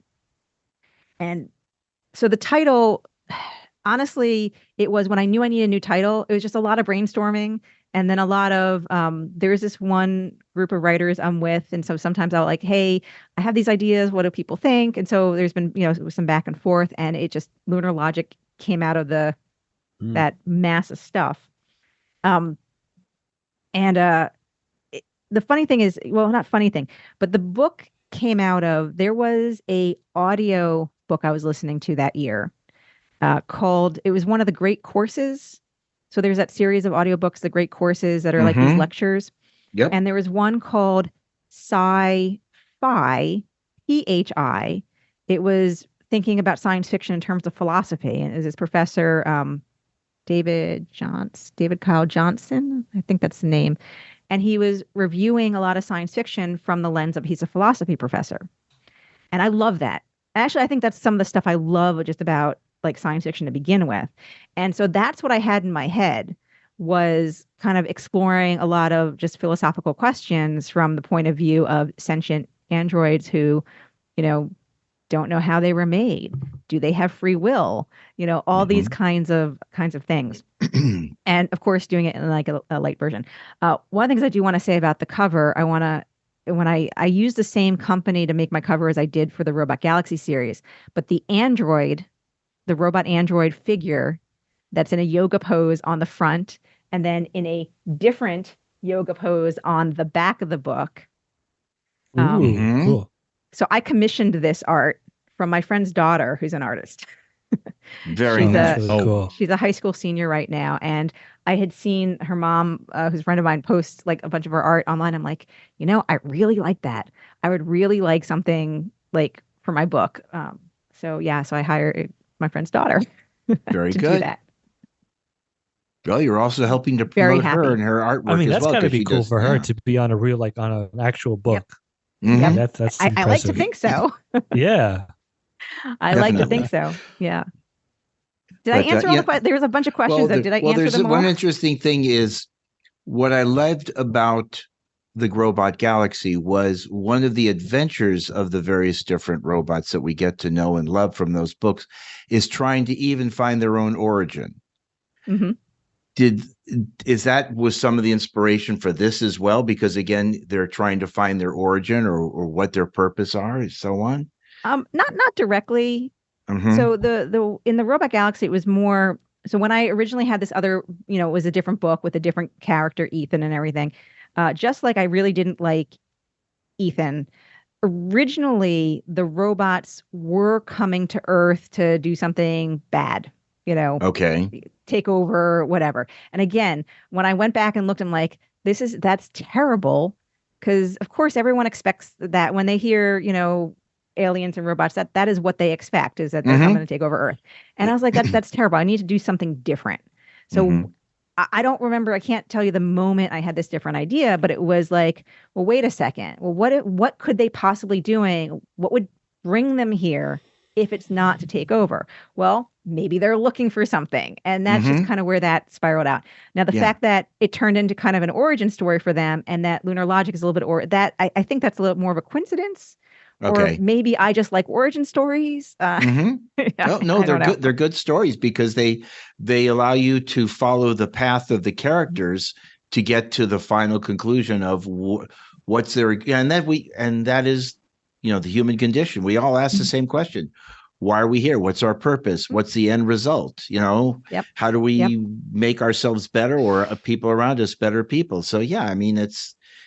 And so the title, honestly, it was when I knew I needed a new title, it was just a lot of brainstorming. And then a lot of, there's this one group of writers I'm with. And so sometimes I'll like, hey, I have these ideas. What do people think? And so there's been, some back and forth, and it just, Lunar Logic came out of that mass of stuff. The funny thing is, well, not funny thing, but the book came out of, there was a audio book I was listening to that year called, it was one of the Great Courses. So there's that series of audiobooks, the Great Courses, that are like these lectures. Yep. And there was one called Sci-Fi, PHI. It was thinking about science fiction in terms of philosophy. And it was this professor, David Kyle Johnson, I think that's the name. And he was reviewing a lot of science fiction from the lens of, he's a philosophy professor. And I love that. Actually, I think that's some of the stuff I love just about like science fiction to begin with. And so that's what I had in my head, was kind of exploring a lot of just philosophical questions from the point of view of sentient androids who, don't know how they were made. Do they have free will? All these kinds of things. And of course, doing it in like a light version. One of the things I do want to say about the cover, when I use the same company to make my cover as I did for the Robot Galaxy series, but the robot android figure that's in a yoga pose on the front and then in a different yoga pose on the back of the book. Cool. So I commissioned this art from my friend's daughter, who's an artist. Very She's nice. Really cool. She's a high school senior right now. And I had seen her mom, who's a friend of mine, post like a bunch of her art online. I'm like, I really like that. I would really like something like for my book. So I hired my friend's daughter Very to good. do that. Well, you're also helping to Very promote her happy. and her artwork I mean, as that's well. got to 'cause be she cool does- for her yeah. to be on on an actual book. Mhm. Yep. That's I like to impressive. think so. Yeah. I like to Definitely. think so. Yeah. Did I But, answer all the questions? There was a bunch of questions. Did I answer there's them all? one interesting thing is what I loved about the Robot Galaxy was one of the adventures of the various different robots that we get to know and love from those books is trying to even find their own origin. Mm-hmm. Was some of the inspiration for this as well? Because again, they're trying to find their origin or what their purpose are and so on. Not directly. Mhm. So in the Robot Galaxy, it was more. So when I originally had this other, it was a different book with a different character, Ethan, and everything. Just like I really didn't like Ethan. Originally, the robots were coming to Earth to do something bad. Okay. Take over, whatever. And again, when I went back and looked, I'm like, that's terrible. Because of course everyone expects that when they hear, aliens and robots, that is what they expect, is that they're coming to take over Earth. And I was like, that's terrible. I need to do something different. So I don't remember, I can't tell you the moment I had this different idea, but it was like, well, wait a second. Well, what could they possibly doing? What would bring them here if it's not to take over? Well, maybe they're looking for something. And that's just kind of where that spiraled out. Now, the fact that it turned into kind of an origin story for them and that Lunar Logic is a little bit, I think that's a little more of a coincidence Or Okay. maybe I just like origin stories. No, I they're don't know. good. They're good stories because they allow you to follow the path of the characters to get to the final conclusion of what's their, and that is, the human condition. We all ask the same question: why are we here? What's our purpose? What's the end result? Yep. How do we Yep. make ourselves better, or people around us better people? So yeah, I mean,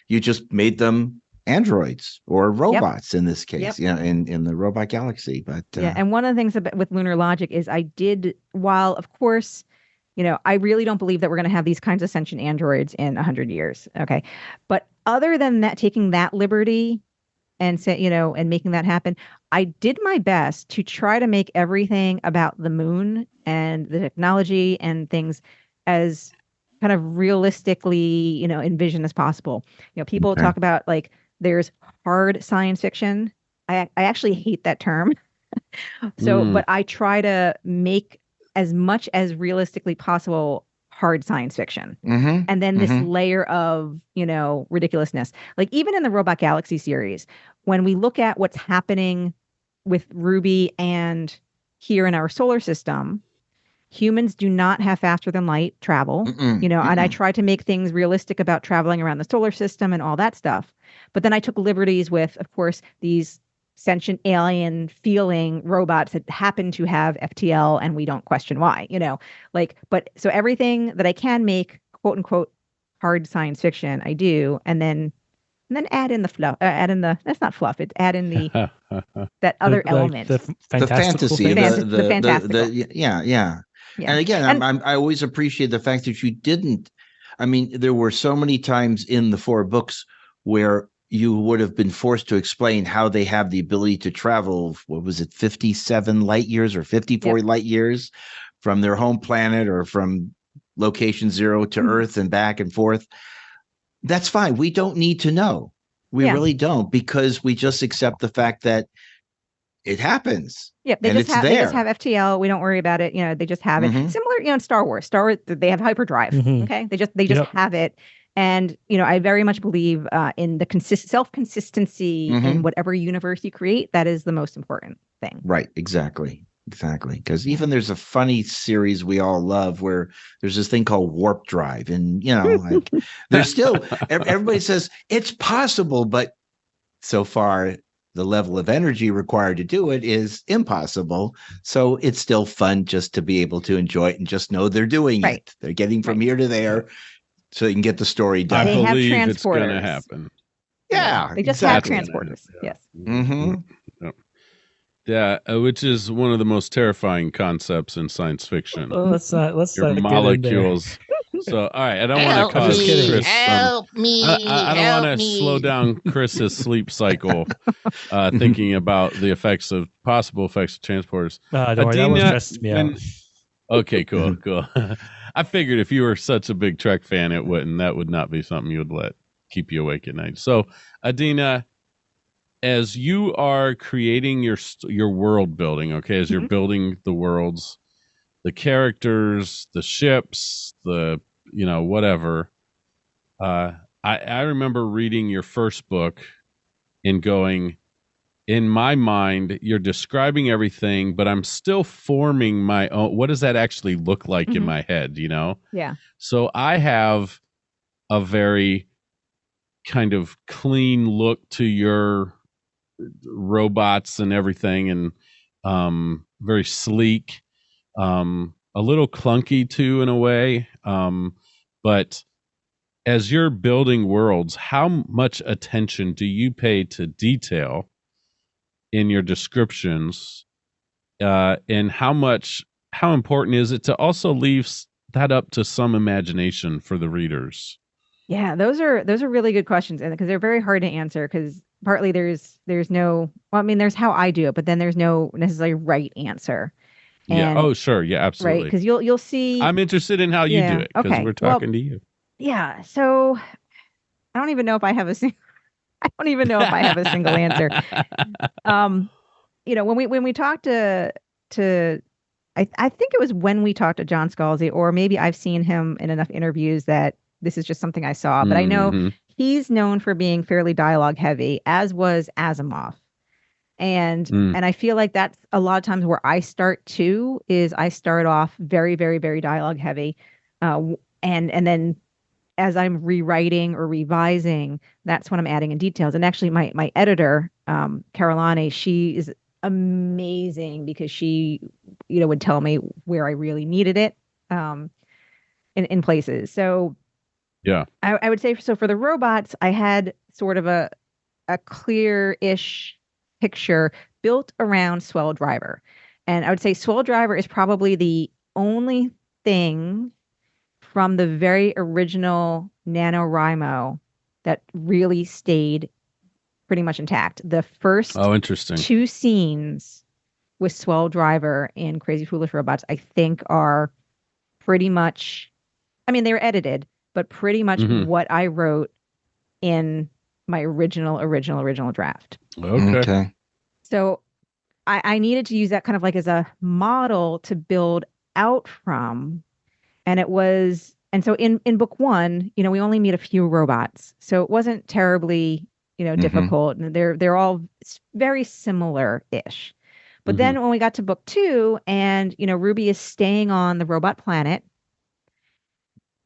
you just made them androids or robots in this case, in the robot galaxy. But and one of the things with Lunar Logic is while of course, I really don't believe that we're going to have these kinds of sentient androids in 100 years. Okay. But other than that, taking that liberty and and making that happen, I did my best to try to make everything about the moon and the technology and things as kind of realistically, envisioned as possible. People talk about like there's hard science fiction. I actually hate that term. But I try to make as much as realistically possible hard science fiction. And then this layer of, ridiculousness. Like even in the Robot Galaxy series, when we look at what's happening with Ruby and here in our solar system, humans do not have faster than light travel, and I try to make things realistic about traveling around the solar system and all that stuff. But then I took liberties with, of course, these sentient alien feeling robots that happen to have FTL and we don't question why, but so everything that I can make quote unquote hard science fiction, I do. And then add in the fluff, that's not fluff. It's add in the, that other element. The fantasy, the fantastical. Yeah. And again, I always appreciate the fact that you didn't. I mean, there were so many times in the 4 books where you would have been forced to explain how they have the ability to travel. What was it, 57 light years or 54 light years from their home planet or from location 0 to Earth and back and forth? That's fine. We don't need to know. We really don't, because we just accept the fact that it happens. Yeah, they just have FTL. We don't worry about it. They just have it. Similar, in Star Wars. They have hyperdrive. Okay, they just have it. And I very much believe in the self-consistency in whatever universe you create. That is the most important thing. Right. Exactly. Because even there's a funny series we all love where there's this thing called warp drive, and there's still everybody says it's possible, but so far the level of energy required to do it is impossible. So it's still fun just to be able to enjoy it and just know they're doing it. They're getting from here to there, so you can get the story done. I believe it's going to happen. Yeah, they just have transporters. Yes. Yeah, which is one of the most terrifying concepts in science fiction. Oh, let's your molecules. So, all right, I don't want to cause Cris. Help me! I don't want to slow down Chris's sleep cycle, thinking about the possible effects of transporters. Don't worry, that one stresses me out. Okay, cool. I figured if you were such a big Trek fan, that would not be something you would let keep you awake at night. So, Adeena, as you are creating your world building, okay, as you're building the worlds, the characters, the ships, the whatever. I remember reading your first book and going, in my mind, you're describing everything, but I'm still forming my own. What does that actually look like in my head? Yeah. So I have a very kind of clean look to your robots and everything, and very sleek, a little clunky too in a way, but as you're building worlds, how much attention do you pay to detail in your descriptions, and how important is it to also leave that up to some imagination for the readers? Yeah, those are really good questions, and because they're very hard to answer, because partly there's no, well, I mean, there's how I do it, but then there's no necessarily right answer. And, oh, sure. Yeah, absolutely. Right. Because you'll see. I'm interested in how you do it, because we're talking to you. Yeah. So I don't even know if I have a single answer. When we talked to I think it was when we talked to John Scalzi, or maybe I've seen him in enough interviews that this is just something I saw, but I know he's known for being fairly dialogue heavy, as was Asimov. And I feel like that's a lot of times where I start too, is I start off very, very, very dialogue heavy. And then as I'm rewriting or revising, that's when I'm adding in details. And actually my editor, Caroline, she is amazing because she, would tell me where I really needed it in places. So Yeah. I would say, so for the robots, I had sort of a clear-ish picture built around Swell Driver. And I would say Swell Driver is probably the only thing from the very original NaNoWriMo that really stayed pretty much intact. The first interesting. 2 scenes with Swell Driver in Crazy Foolish Robots, I think are pretty much, I mean, they were edited, but pretty much what I wrote in my original draft. Okay. So I needed to use that kind of like as a model to build out from. And so in book 1, we only meet a few robots. So it wasn't terribly, difficult. And they're all very similar-ish. But then when we got to book 2 and, Ruby is staying on the robot planet,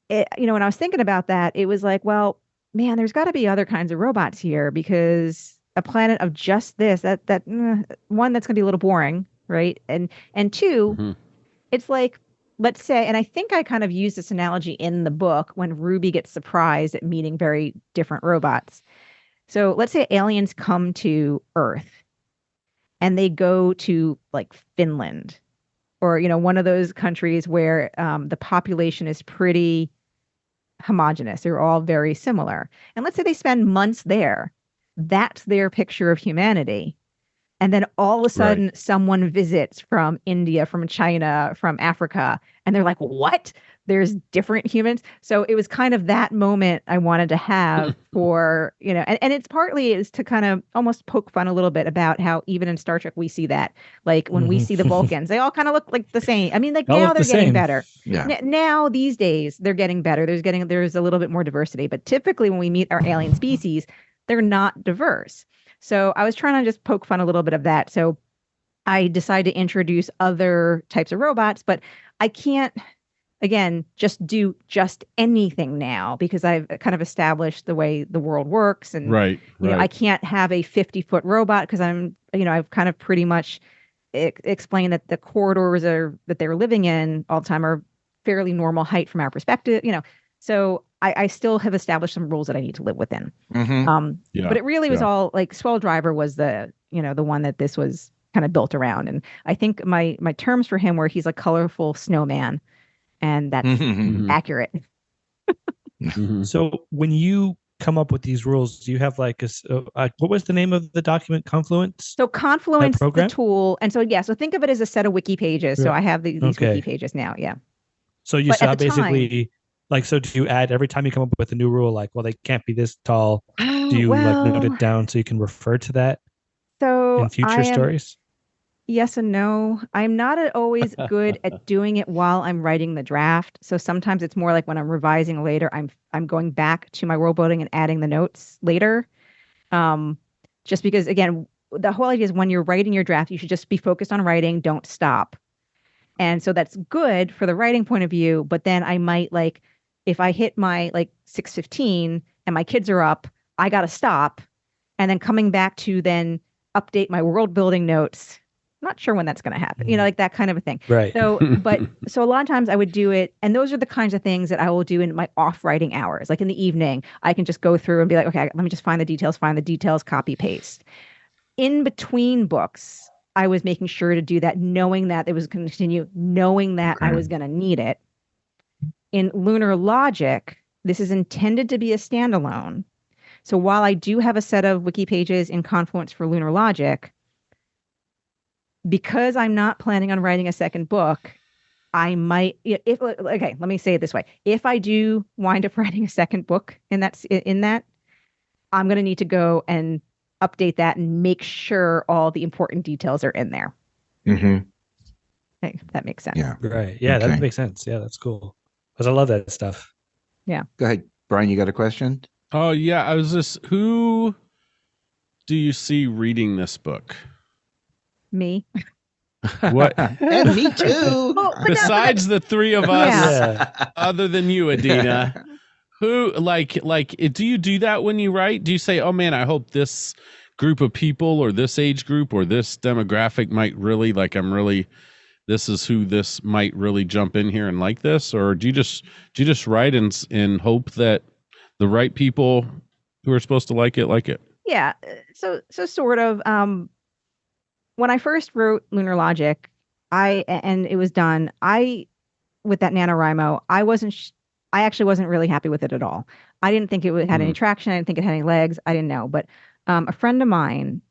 when I was thinking about that, it was like, well, man, there's got to be other kinds of robots here, because a planet of just this, one, that's going to be a little boring, right? And 2, it's like, let's say, and I think I kind of used this analogy in the book when Ruby gets surprised at meeting very different robots. So let's say aliens come to Earth and they go to like Finland or, one of those countries where the population is pretty homogenous. They're all very similar. And let's say they spend months there. That's their picture of humanity. And then all of a sudden someone visits from India, from China, from Africa, and they're like, what? There's different humans. So it was kind of that moment I wanted to have for, and it's partly is to kind of almost poke fun a little bit about how even in Star Trek, we see that, like when we see the Vulcans, they all kind of look like the same. I mean, like now they're getting better. Yeah. Now these days they're getting better. There's a little bit more diversity, but typically when we meet our alien species, they're not diverse. So I was trying to just poke fun a little bit of that. So I decided to introduce other types of robots, but I can't, again, just do just anything now because I've kind of established the way the world works. And I can't have a 50-foot robot because I've kind of pretty much explained that the corridors that they're living in all the time are fairly normal height from our perspective, So I still have established some rules that I need to live within. But it really was all like Swell Driver was the one that this was kind of built around. And I think my terms for him were he's a colorful snowman, and that's accurate. So when you come up with these rules, do you have like what was the name of the document? Confluence? So Confluence, the tool. And so, so think of it as a set of wiki pages. So I have these wiki pages now. Yeah. So you saw basically... Like, so do you add every time you come up with a new rule, like, well, they can't be this tall? Do you like note it down so you can refer to that in future stories? Yes and no. I'm not always good at doing it while I'm writing the draft. So sometimes it's more like when I'm revising later, I'm going back to my world building and adding the notes later. Just because, again, the whole idea is when you're writing your draft, you should just be focused on writing. Don't stop. And so that's good for the writing point of view. But then I might if I hit my 6:15 and my kids are up, I got to stop. And then coming back to then update my world building notes. I'm not sure when that's going to happen, like that kind of a thing. Right. So a lot of times I would do it. And those are the kinds of things that I will do in my off writing hours. Like in the evening, I can just go through and be like, okay, let me just find the details, copy, paste. In between books, I was making sure to do that, knowing that it was going to continue, knowing that I was going to need it. In Lunar Logic, this is intended to be a standalone. So while I do have a set of wiki pages in Confluence for Lunar Logic, because I'm not planning on writing a second book, I might, let me say it this way. If I do wind up writing a second book in that, I'm going to need to go and update that and make sure all the important details are in there. Hey, that makes sense. Yeah. Right. Yeah, that makes sense. Yeah, that's cool. Because I love that stuff. Yeah. Go ahead, Brian. You got a question? Oh yeah, I was just. Who do you see reading this book? Me. What? And me too. Well, but Besides the three of us, Yeah. other than you, Adeena, who like do you do that when you write? Do you say, "Oh man, I hope this group of people or this age group or this demographic might really this is who this might really jump in here and like this," or do you just write and hope that the right people who are supposed to like it like it? Yeah. So sort of. When I first wrote Lunar Logic, and it was done, with that NaNoWriMo, I actually wasn't really happy with it at all. I didn't think it had any traction. I didn't think it had any legs. I didn't know. But a friend of mine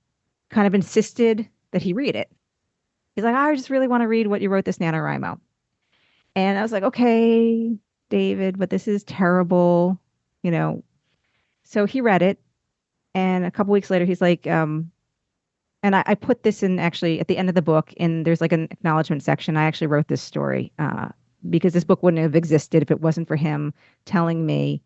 kind of insisted that he read it. He's like, I just really want to read what you wrote this NaNoWriMo. And I was like, okay, David, but this is terrible, you know. So he read it. And a couple weeks later, he's like, and I put this in actually at the end of the book, and there's like an acknowledgement section. I actually wrote this story because this book wouldn't have existed if it wasn't for him telling me.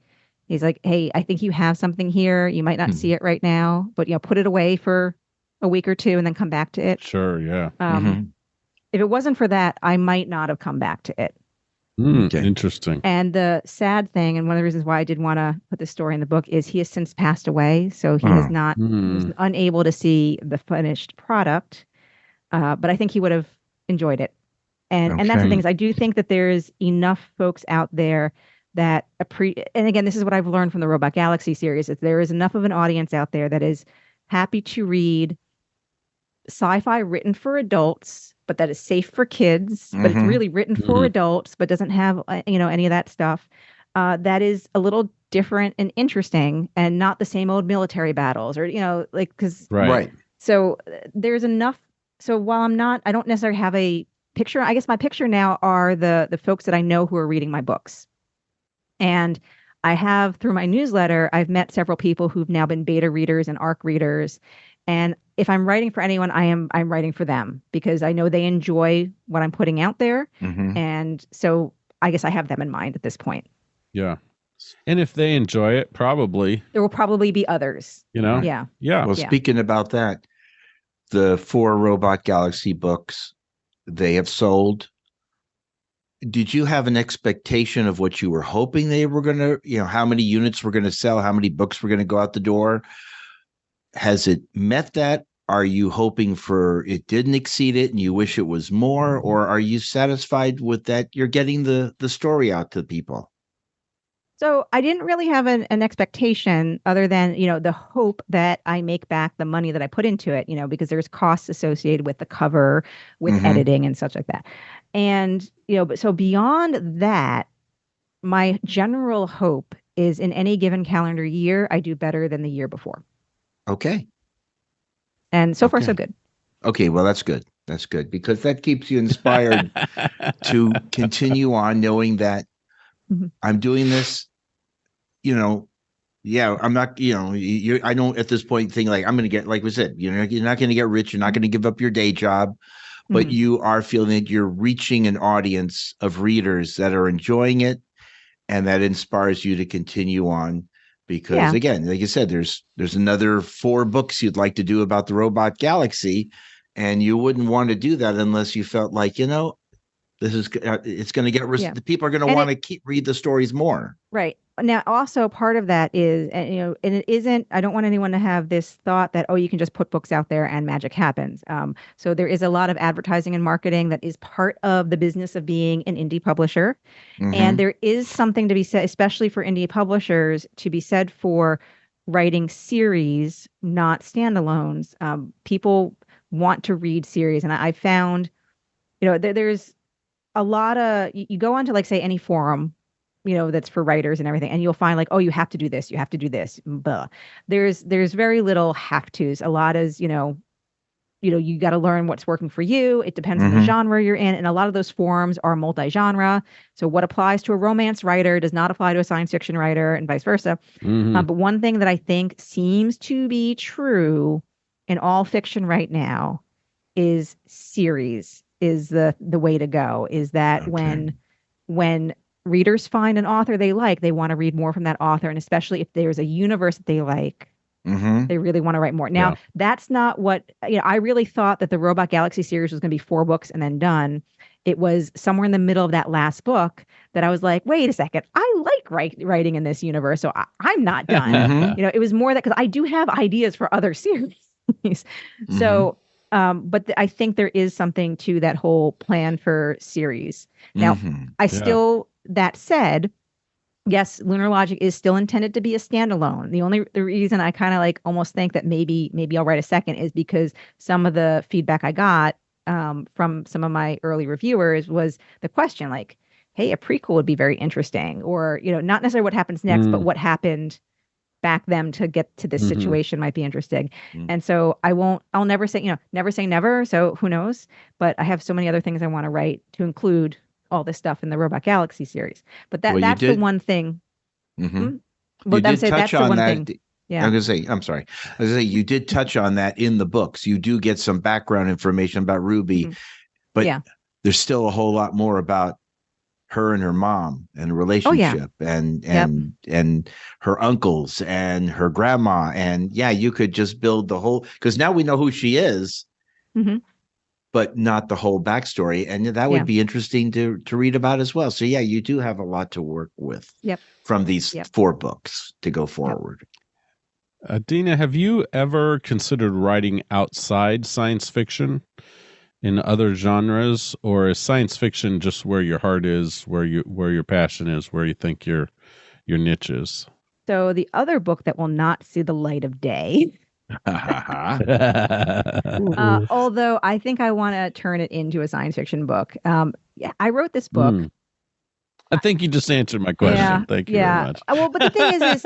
He's like, hey, I think you have something here. You might not see it right now, but put it away for a week or two and then come back to it. Sure, yeah. If it wasn't for that, I might not have come back to it. Okay. Interesting. And the sad thing, and one of the reasons why I did want to put this story in the book, is he has since passed away. So he has not, was unable to see the finished product. But I think he would have enjoyed it. And that's the thing, is I do think that there's enough folks out there that and again, this is what I've learned from the Robot Galaxy series, is there is enough of an audience out there that is happy to read sci-fi written for adults, but that is safe for kids, but it's really written for adults, but doesn't have, any of that stuff. That is a little different and interesting and not the same old military battles or, because. Right. So there's enough. So while I don't necessarily have a picture, I guess my picture now are the folks that I know who are reading my books. And I have, through my newsletter, I've met several people who've now been beta readers and ARC readers. And if I'm writing for anyone, I'm writing for them because I know they enjoy what I'm putting out there. And so I guess I have them in mind at this point. Yeah. And if they enjoy it, probably there will probably be others. Yeah. Well, speaking about that, the 4 Robot Galaxy books, they have sold. Did you have an expectation of what you were hoping they were going to, how many units were going to sell, how many books were going to go out the door? Has it met that? Are you hoping for it didn't exceed it and you wish it was more? Or are you satisfied with that? You're getting the story out to people. So I didn't really have an expectation other than, the hope that I make back the money that I put into it, because there's costs associated with the cover, with editing and such like that. And, but so beyond that, my general hope is in any given calendar year, I do better than the year before. Okay. And so far, so good. Okay. Well, that's good. That's good because that keeps you inspired to continue on knowing that I'm doing this, I'm not, I don't at this point think like I'm going to get, like we said, you're not going to get rich. You're not going to give up your day job, but you are feeling that you're reaching an audience of readers that are enjoying it and that inspires you to continue on. Because again, like you said, there's another 4 books you'd like to do about the Robot Galaxy, and you wouldn't want to do that unless you felt like, this is it's going to get the people are going to want to read the stories more. Right. Now, also part of that is, and it isn't, I don't want anyone to have this thought that, you can just put books out there and magic happens. So there is a lot of advertising and marketing that is part of the business of being an indie publisher. And there is something to be said, especially for indie publishers, to be said for writing series, not standalones. People want to read series. And I found, there's a lot of, you go on to like, say, any forum, that's for writers and everything. And you'll find like, you have to do this. You have to do this. Blah. There's very little have tos. A lot is, you got to learn what's working for you. It depends on the genre you're in. And a lot of those forums are multi-genre. So what applies to a romance writer does not apply to a science fiction writer and vice versa. But one thing that I think seems to be true in all fiction right now is series is the way to go. Is that when readers find an author they like, they want to read more from that author. And especially if there's a universe that they like, They really want to write more. Now, that's not what, I really thought that the Robot Galaxy series was going to be 4 books and then done. It was somewhere in the middle of that last book that I was like, wait a second, I like writing in this universe, so I'm not done. It was more that because I do have ideas for other series. So, but I think there is something to that whole plan for series. Now, I still, that said, yes, Lunar Logic is still intended to be a standalone. The reason I kind of like almost think that maybe I'll write a second is because some of the feedback I got from some of my early reviewers was the question like, hey, a prequel would be very interesting, or, not necessarily what happens next, but what happened back then to get to this situation might be interesting. And so I'll never say, never say never. So who knows? But I have so many other things I want to write to include all this stuff in the Robot Galaxy series. But that's the one thing. You But did touch on that. Yeah. I'm sorry. I was going to say, you did touch on that in the books. You do get some background information about Ruby, but there's still a whole lot more about her and her mom and relationship and her uncles and her grandma. And you could just build the whole, because now we know who she is, but not the whole backstory. And that would be interesting to read about as well. So you do have a lot to work with from these 4 books to go forward. Adeena, have you ever considered writing outside science fiction in other genres, or is science fiction just where your heart is, where your passion is, where you think your niche is? So the other book that will not see the light of day, although I think I want to turn it into a science fiction book. I wrote this book. I think you just answered my question. Thank you very much. Well, but the thing is,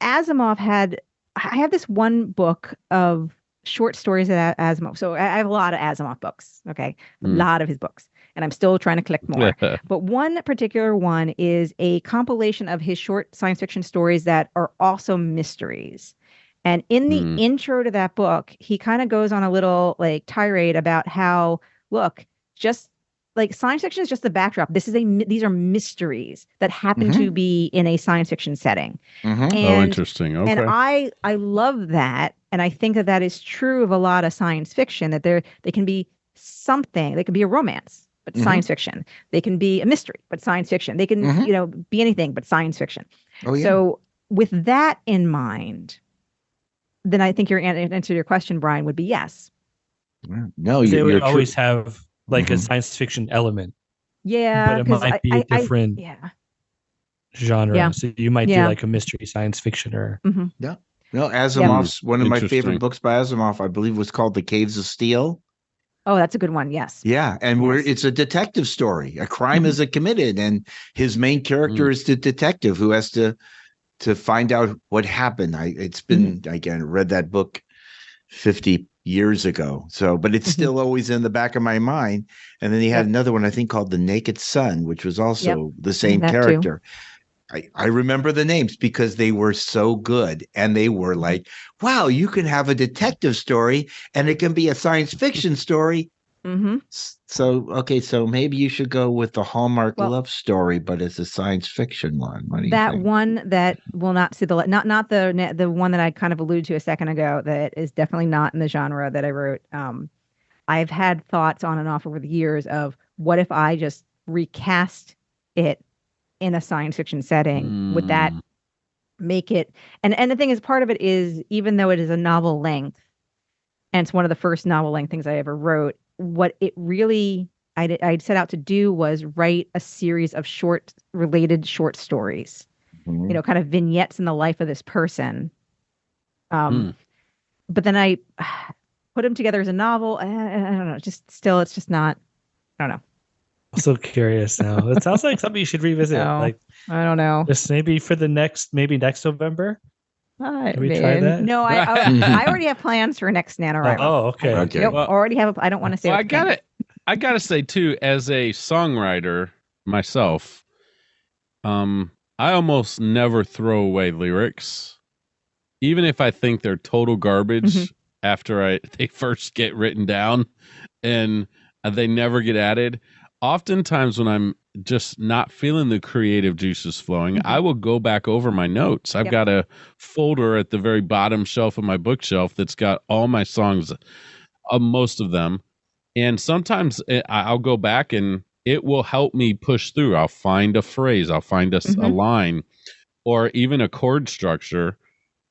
Asimov I have this one book of short stories at Asimov. So I have a lot of Asimov books. Okay. A lot of his books. And I'm still trying to collect more. But one particular one is a compilation of his short science fiction stories that are also mysteries. And in the intro to that book, he kind of goes on a little like tirade about how, look, just like science fiction is just the backdrop. These are mysteries that happen to be in a science fiction setting. And, interesting. Okay. And I love that. And I think that is true of a lot of science fiction, that they can be something. They can be a romance, but science fiction. They can be a mystery, but science fiction. They can, be anything but science fiction. So with that in mind, then I think your answer to your question, Brian, would be yes. No, they would always have like a science fiction element. Yeah. But it might be a different genre. Yeah. So you might do like a mystery science fiction or. No, Asimov's one of my favorite books by Asimov, I believe, was called The Caves of Steel. Oh, that's a good one. Yes. Yeah. And it's a detective story. A crime is committed, and his main character is the detective who has to find out what happened. It's been, again, read that book 50 years ago. So, but it's still always in the back of my mind. And then he had another one, I think, called The Naked Sun, which was also the same character. I remember the names because they were so good. And they were like, wow, you can have a detective story and it can be a science fiction story. So maybe you should go with the Hallmark love story, but it's a science fiction one. What do you think? One that will not see the light, not the one that I kind of alluded to a second ago, that is definitely not in the genre that I wrote. I've had thoughts on and off over the years of what if I just recast it in a science fiction setting? Would that make it? And the thing is, part of it is, even though it is a novel length, and it's one of the first novel length things I ever wrote, what it really I'd set out to do was write a series of related short stories, kind of vignettes in the life of this person. But then I put them together as a novel. I don't know, it's just not, I don't know. I'm so curious now. It sounds like something you should revisit. Like, I don't know. Just maybe for next November. Can we try that? No, I already have plans for next NaNoWriMo. Oh, okay. Yep, Well, already have. I don't want to say. Well, I gotta say too, as a songwriter myself, I almost never throw away lyrics, even if I think they're total garbage after they first get written down, and they never get added. Oftentimes, when I'm just not feeling the creative juices flowing, Mm-hmm. I will go back over my notes. I've got a folder at the very bottom shelf of my bookshelf that's got all my songs, most of them. And sometimes I'll go back and it will help me push through. I'll find a phrase, I'll find a line, or even a chord structure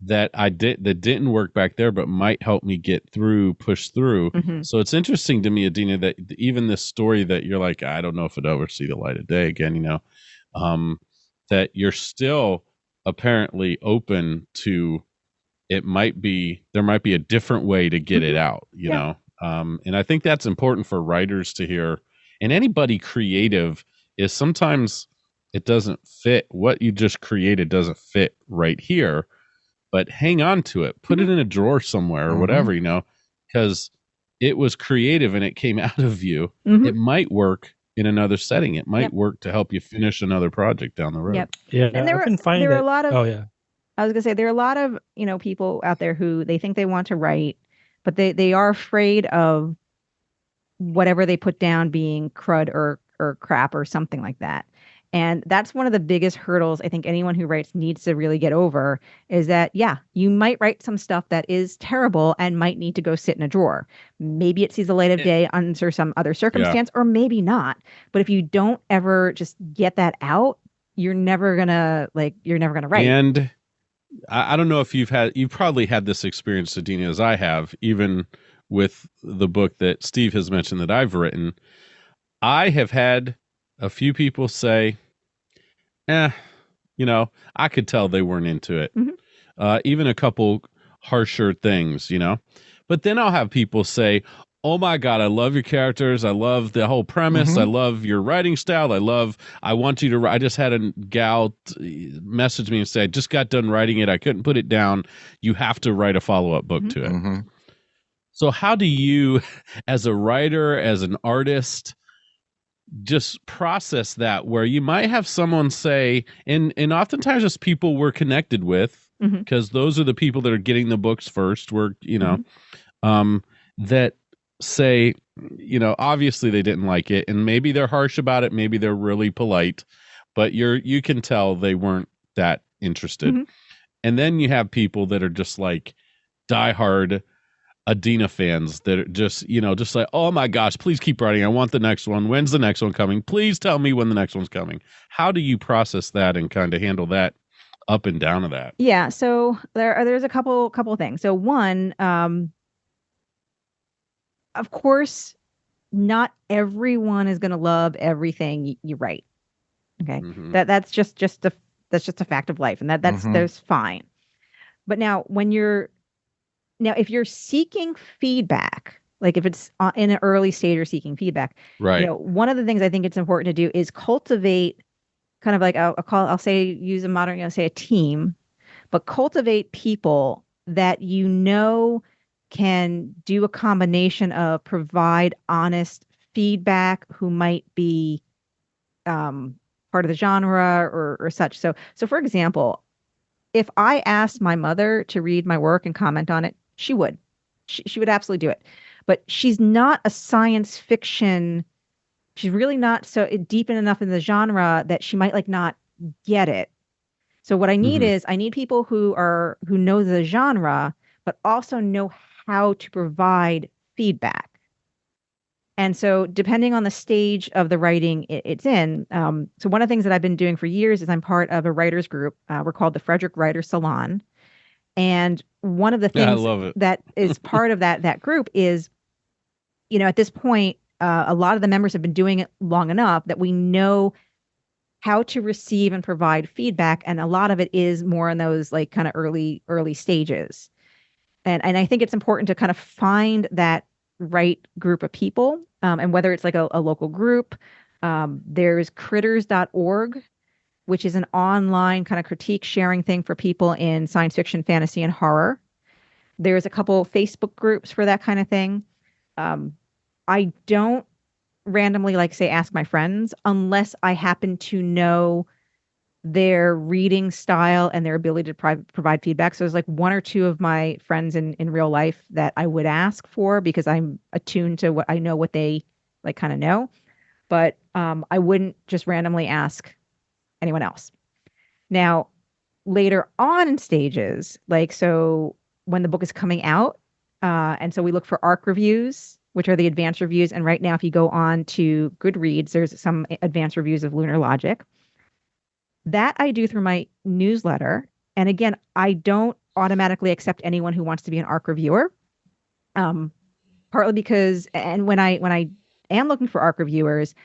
that that didn't work back there, but might help me push through. So it's interesting to me, Adeena, that even this story that you're like, I don't know if it'll ever see the light of day again, that you're still apparently open to, there might be a different way to get it out, you know? And I think that's important for writers to hear, and anybody creative, is sometimes it doesn't fit. What you just created doesn't fit right here, but hang on to it, put it in a drawer somewhere or whatever, because it was creative and it came out of you. It might work in another setting. It might work to help you finish another project down the road. Yeah. And there are a lot of, I was gonna say, there are a lot of, people out there who they think they want to write, but they are afraid of whatever they put down being crud or crap or something like that. And that's one of the biggest hurdles I think anyone who writes needs to really get over, is that, you might write some stuff that is terrible and might need to go sit in a drawer. Maybe it sees the light of day under some other circumstance, or maybe not. But if you don't ever just get that out, you're never gonna write. And I don't know if you've probably had this experience, Adeena, as I have, even with the book that Steve has mentioned that I've written. I have had a few people say, I could tell they weren't into it. Even a couple harsher things, But then I'll have people say, oh my God, I love your characters. I love the whole premise. I love your writing style. I want you to write. I just had a gal message me and say, I just got done writing it. I couldn't put it down. You have to write a follow-up book to it. So how do you, as a writer, as an artist, just process that, where you might have someone say, and oftentimes just people we're connected with, because those are the people that are getting the books first, that say, obviously they didn't like it, and maybe they're harsh about it, maybe they're really polite, but you can tell they weren't that interested. And then you have people that are just like diehard Adeena fans that are just like, oh my gosh, please keep writing. I want the next one. When's the next one coming? Please tell me when the next one's coming. How do you process that and kind of handle that up and down of that? Yeah. So there's a couple things. So one, of course, not everyone is going to love everything you write. Okay. That's just a fact of life. And that's fine. But now if you're seeking feedback, like if it's in an early stage or seeking feedback, right? One of the things I think it's important to do is cultivate kind of like I'll say, use a modern, say a team, but cultivate people that can do a combination of provide honest feedback, who might be part of the genre or such. So for example, if I asked my mother to read my work and comment on it, she would. She would absolutely do it. But she's not a science fiction. She's really not so deep enough in the genre that she might not get it. So what I need is I need people who know the genre, but also know how to provide feedback. And so depending on the stage of the writing it's in, so one of the things that I've been doing for years is I'm part of a writers group. We're called the Frederick Writer Salon. And one of the things that is part of that group is, at this point, a lot of the members have been doing it long enough that we know how to receive and provide feedback. And a lot of it is more in those kind of early stages. And I think it's important to kind of find that right group of people. And whether it's a local group, there's critters.org, which is an online kind of critique sharing thing for people in science fiction, fantasy, and horror. There's a couple Facebook groups for that kind of thing. I don't randomly say ask my friends unless I happen to know their reading style and their ability to provide feedback. So there's one or two of my friends in real life that I would ask for, because I'm attuned to what I know, what they kind of know. but I wouldn't just randomly ask anyone else. Now, later on in stages, like so when the book is coming out, and so we look for ARC reviews, which are the advanced reviews. And right now, if you go on to Goodreads, there's some advanced reviews of Lunar Logic. That I do through my newsletter. And again, I don't automatically accept anyone who wants to be an ARC reviewer. Partly because, and when I am looking for ARC reviewers,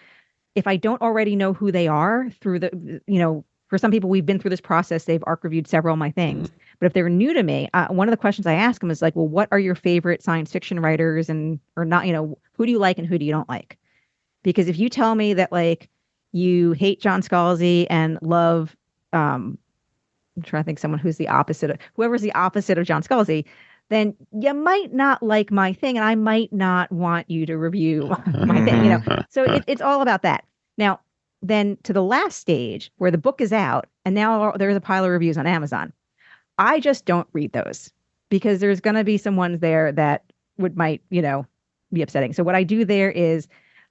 if I don't already know who they are through the, for some people, we've been through this process. They've ARC reviewed several of my things. But if they're new to me, one of the questions I ask them is like, well, what are your favorite science fiction writers or not, who do you like and who do you don't like? Because if you tell me that like you hate John Scalzi and love, I'm trying to think someone who's the opposite of whoever's the opposite of John Scalzi, then you might not like my thing and I might not want you to review my thing, So it's all about that. Now, then to the last stage where the book is out and now there's a pile of reviews on Amazon. I just don't read those because there's going to be some ones there that might be upsetting. So what I do there is,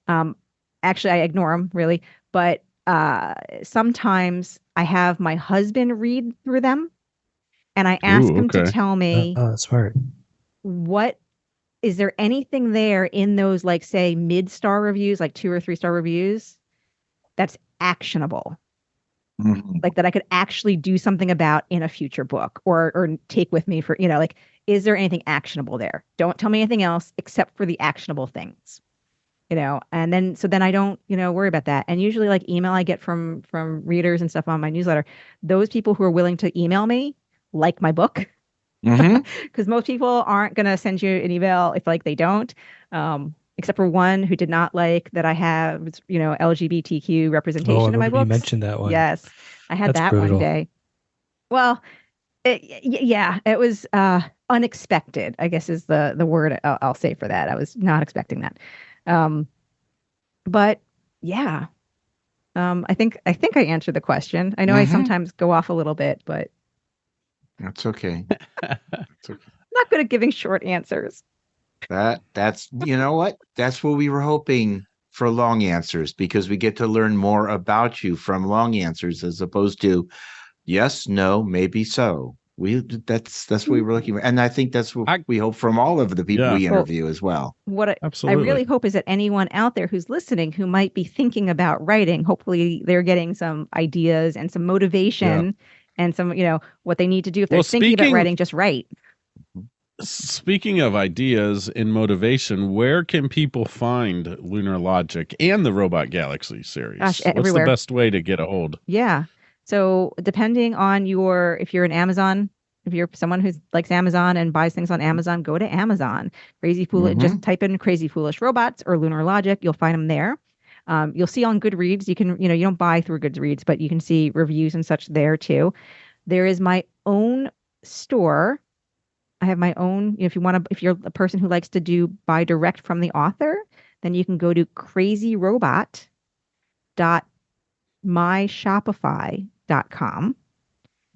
actually I ignore them really, but sometimes I have my husband read through them and I ask him to tell me, smart. What is there anything there in those, like say mid-star reviews, like 2 or 3 star reviews that's actionable? Like that I could actually do something about in a future book or take with me for, like, is there anything actionable there? Don't tell me anything else except for the actionable things, and then, so then I don't, worry about that. And usually like email I get from readers and stuff on my newsletter, those people who are willing to email me like my book, because most people aren't going to send you an email if like they don't, except for one who did not like that I have, LGBTQ representation in my books. You mentioned that one. Yes, I had that brutal. One day. Well, it was unexpected, I guess is the word I'll say for that. I was not expecting that. But yeah, I think I answered the question. I know I sometimes go off a little bit, but that's okay. That's okay. I'm not good at giving short answers. That's that's what we were hoping for, long answers, because we get to learn more about you from long answers as opposed to yes, no, maybe so. That's what we were looking for, and I think that's what we hope from all of the people we interview as well. What I really hope is that anyone out there who's listening who might be thinking about writing, hopefully they're getting some ideas and some motivation and some what they need to do if they're thinking about writing. Just write. Speaking of ideas and motivation, where can people find Lunar Logic and the Robot Galaxy series? Gosh, what's everywhere. The best way to get a hold? Yeah. So depending on if you're an Amazon, if you're someone who likes Amazon and buys things on Amazon, go to Amazon. Just type in Crazy Foolish Robots or Lunar Logic. You'll find them there. You'll see on Goodreads, you can, you don't buy through Goodreads, but you can see reviews and such there too. There is my own store. I have my own, if you're a person who likes to buy direct from the author, then you can go to crazyrobot.myshopify.com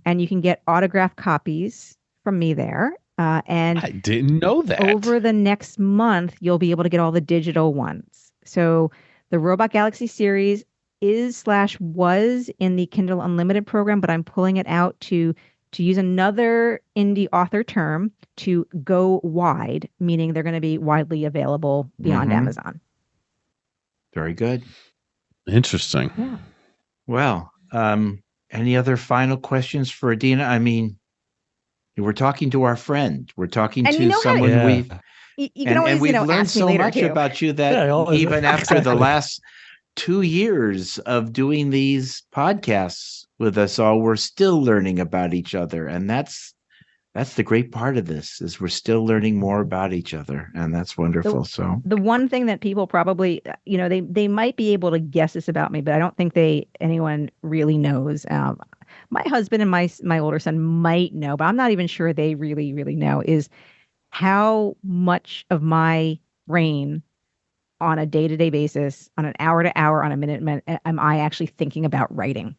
and you can get autographed copies from me there. And I didn't know that. Over the next month, you'll be able to get all the digital ones. So the Robot Galaxy series was in the Kindle Unlimited program, but I'm pulling it out to use another indie author term, to go wide, meaning they're going to be widely available beyond Amazon. Very good. Interesting. Yeah. Well, any other final questions for Adeena? I mean, we're talking to our friend. We're talking to someone we've learned so much about you that even after the last 2 years of doing these podcasts with us all, we're still learning about each other, and that's the great part of this, is we're still learning more about each other, and that's wonderful. So the one thing that people probably, they might be able to guess this about me, but I don't think anyone really knows. My husband and my older son might know, but I'm not even sure they really, really know, is how much of my brain on a day-to-day basis, on an hour-to-hour, on a minute, am I actually thinking about writing?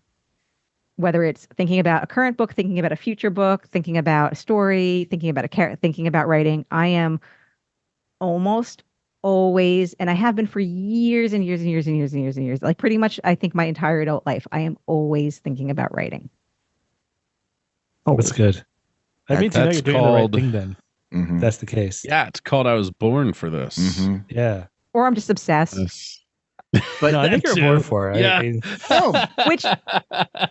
Whether it's thinking about a current book, thinking about a future book, thinking about a story, thinking about writing, I am almost always, and I have been for years and years and years and years and years and years, like pretty much, I think my entire adult life, I am always thinking about writing. That's good. That means you know you're doing the right thing then. Mhm. That's the case. Yeah, it's called I Was Born for This. Mhm. Yeah. Or I'm just obsessed. Yes. But No, I think you're too. born for it. Yeah. Which,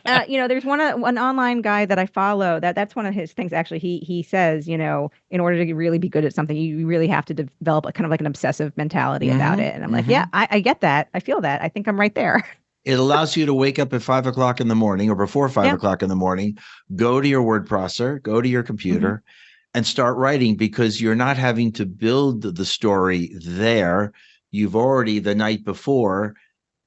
there's one online guy that I follow that's one of his things. Actually, he says, in order to really be good at something, you really have to develop a kind of like an obsessive mentality about it. And I'm like, yeah, I get that. I feel that. I think I'm right there. it allows you to wake up at 5 o'clock in the morning or before 5 o'clock in the morning, go to your word processor, go to your computer and start writing, because you're not having to build the story there. You've already the night before,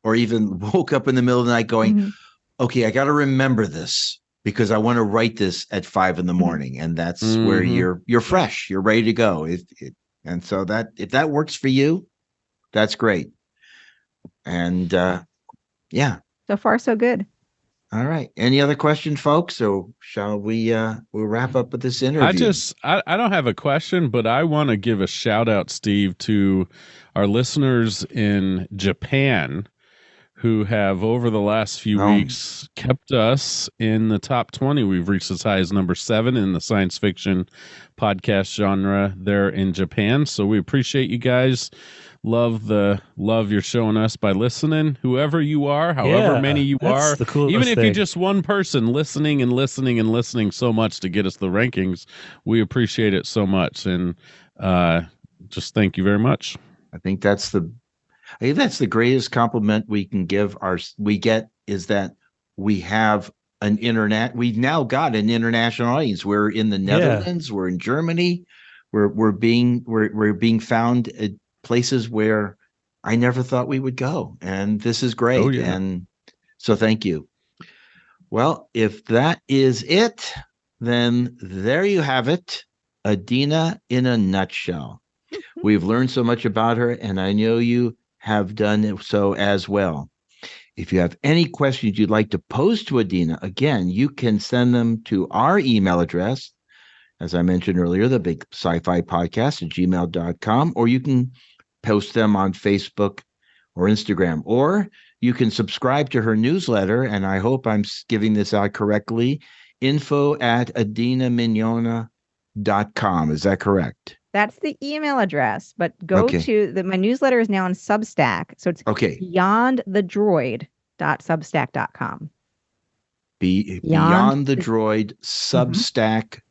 or even woke up in the middle of the night going, okay, I got to remember this because I want to write this at 5 in the morning. And that's where you're fresh, you're ready to go. And so that if that works for you, that's great. And yeah. So far, so good. All right. Any other questions, folks? Or shall we we'll wrap up with this interview? I don't have a question, but I want to give a shout out, Steve, to our listeners in Japan who have over the last few weeks kept us in the top 20. We've reached as high as number 7 in the science fiction podcast genre there in Japan. So we appreciate you guys. Love you're showing us by listening, whoever you are, however many you are, even if you're just one person listening and listening and listening so much to get us the rankings, we appreciate it so much. And just thank you very much. I think that's the greatest compliment we get is that we have we've now got an international audience. We're in the Netherlands, we're in Germany, we're being found at places where I never thought we would go. And this is great. Oh, yeah. And so thank you. Well, if that is it, then there you have it. Adeena in a nutshell. We've learned so much about her, and I know you have done so as well. If you have any questions you'd like to pose to Adeena, again, you can send them to our email address, as I mentioned earlier, the Big Sci-Fi Podcast at gmail.com, or you can post them on Facebook or Instagram, or you can subscribe to her newsletter, and I hope I'm giving this out correctly, info@adeenamignogna.com. Is that correct? That's the email address, but go to my newsletter is now on Substack. So it's beyondthedroid.substack.com. Beyond the Droid, Substack.com.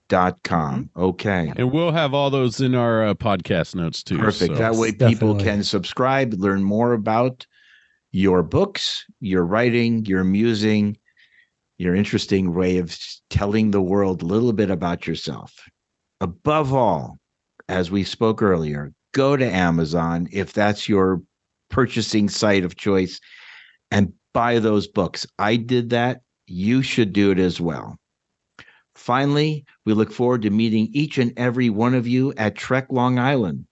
Okay. And we'll have all those in our podcast notes too. Perfect. So. That way people can subscribe, learn more about your books, your writing, your musing, your interesting way of telling the world a little bit about yourself. Above all, as we spoke earlier, go to Amazon if that's your purchasing site of choice and buy those books. I did that. You should do it as well. Finally, we look forward to meeting each and every one of you at Trek Long Island.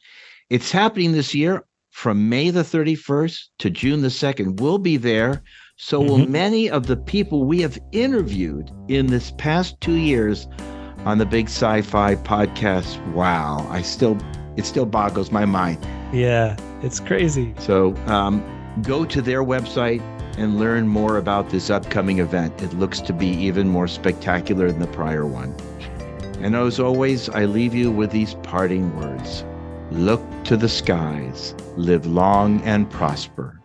It's happening this year from May the 31st to June the 2nd. We'll be there. So will many of the people we have interviewed in this past 2 years on the Big Sci-Fi Podcast. Wow. It still boggles my mind. Yeah, it's crazy. So go to their website and learn more about this upcoming event. It looks to be even more spectacular than the prior one. And as always, I leave you with these parting words. Look to the skies, live long and prosper.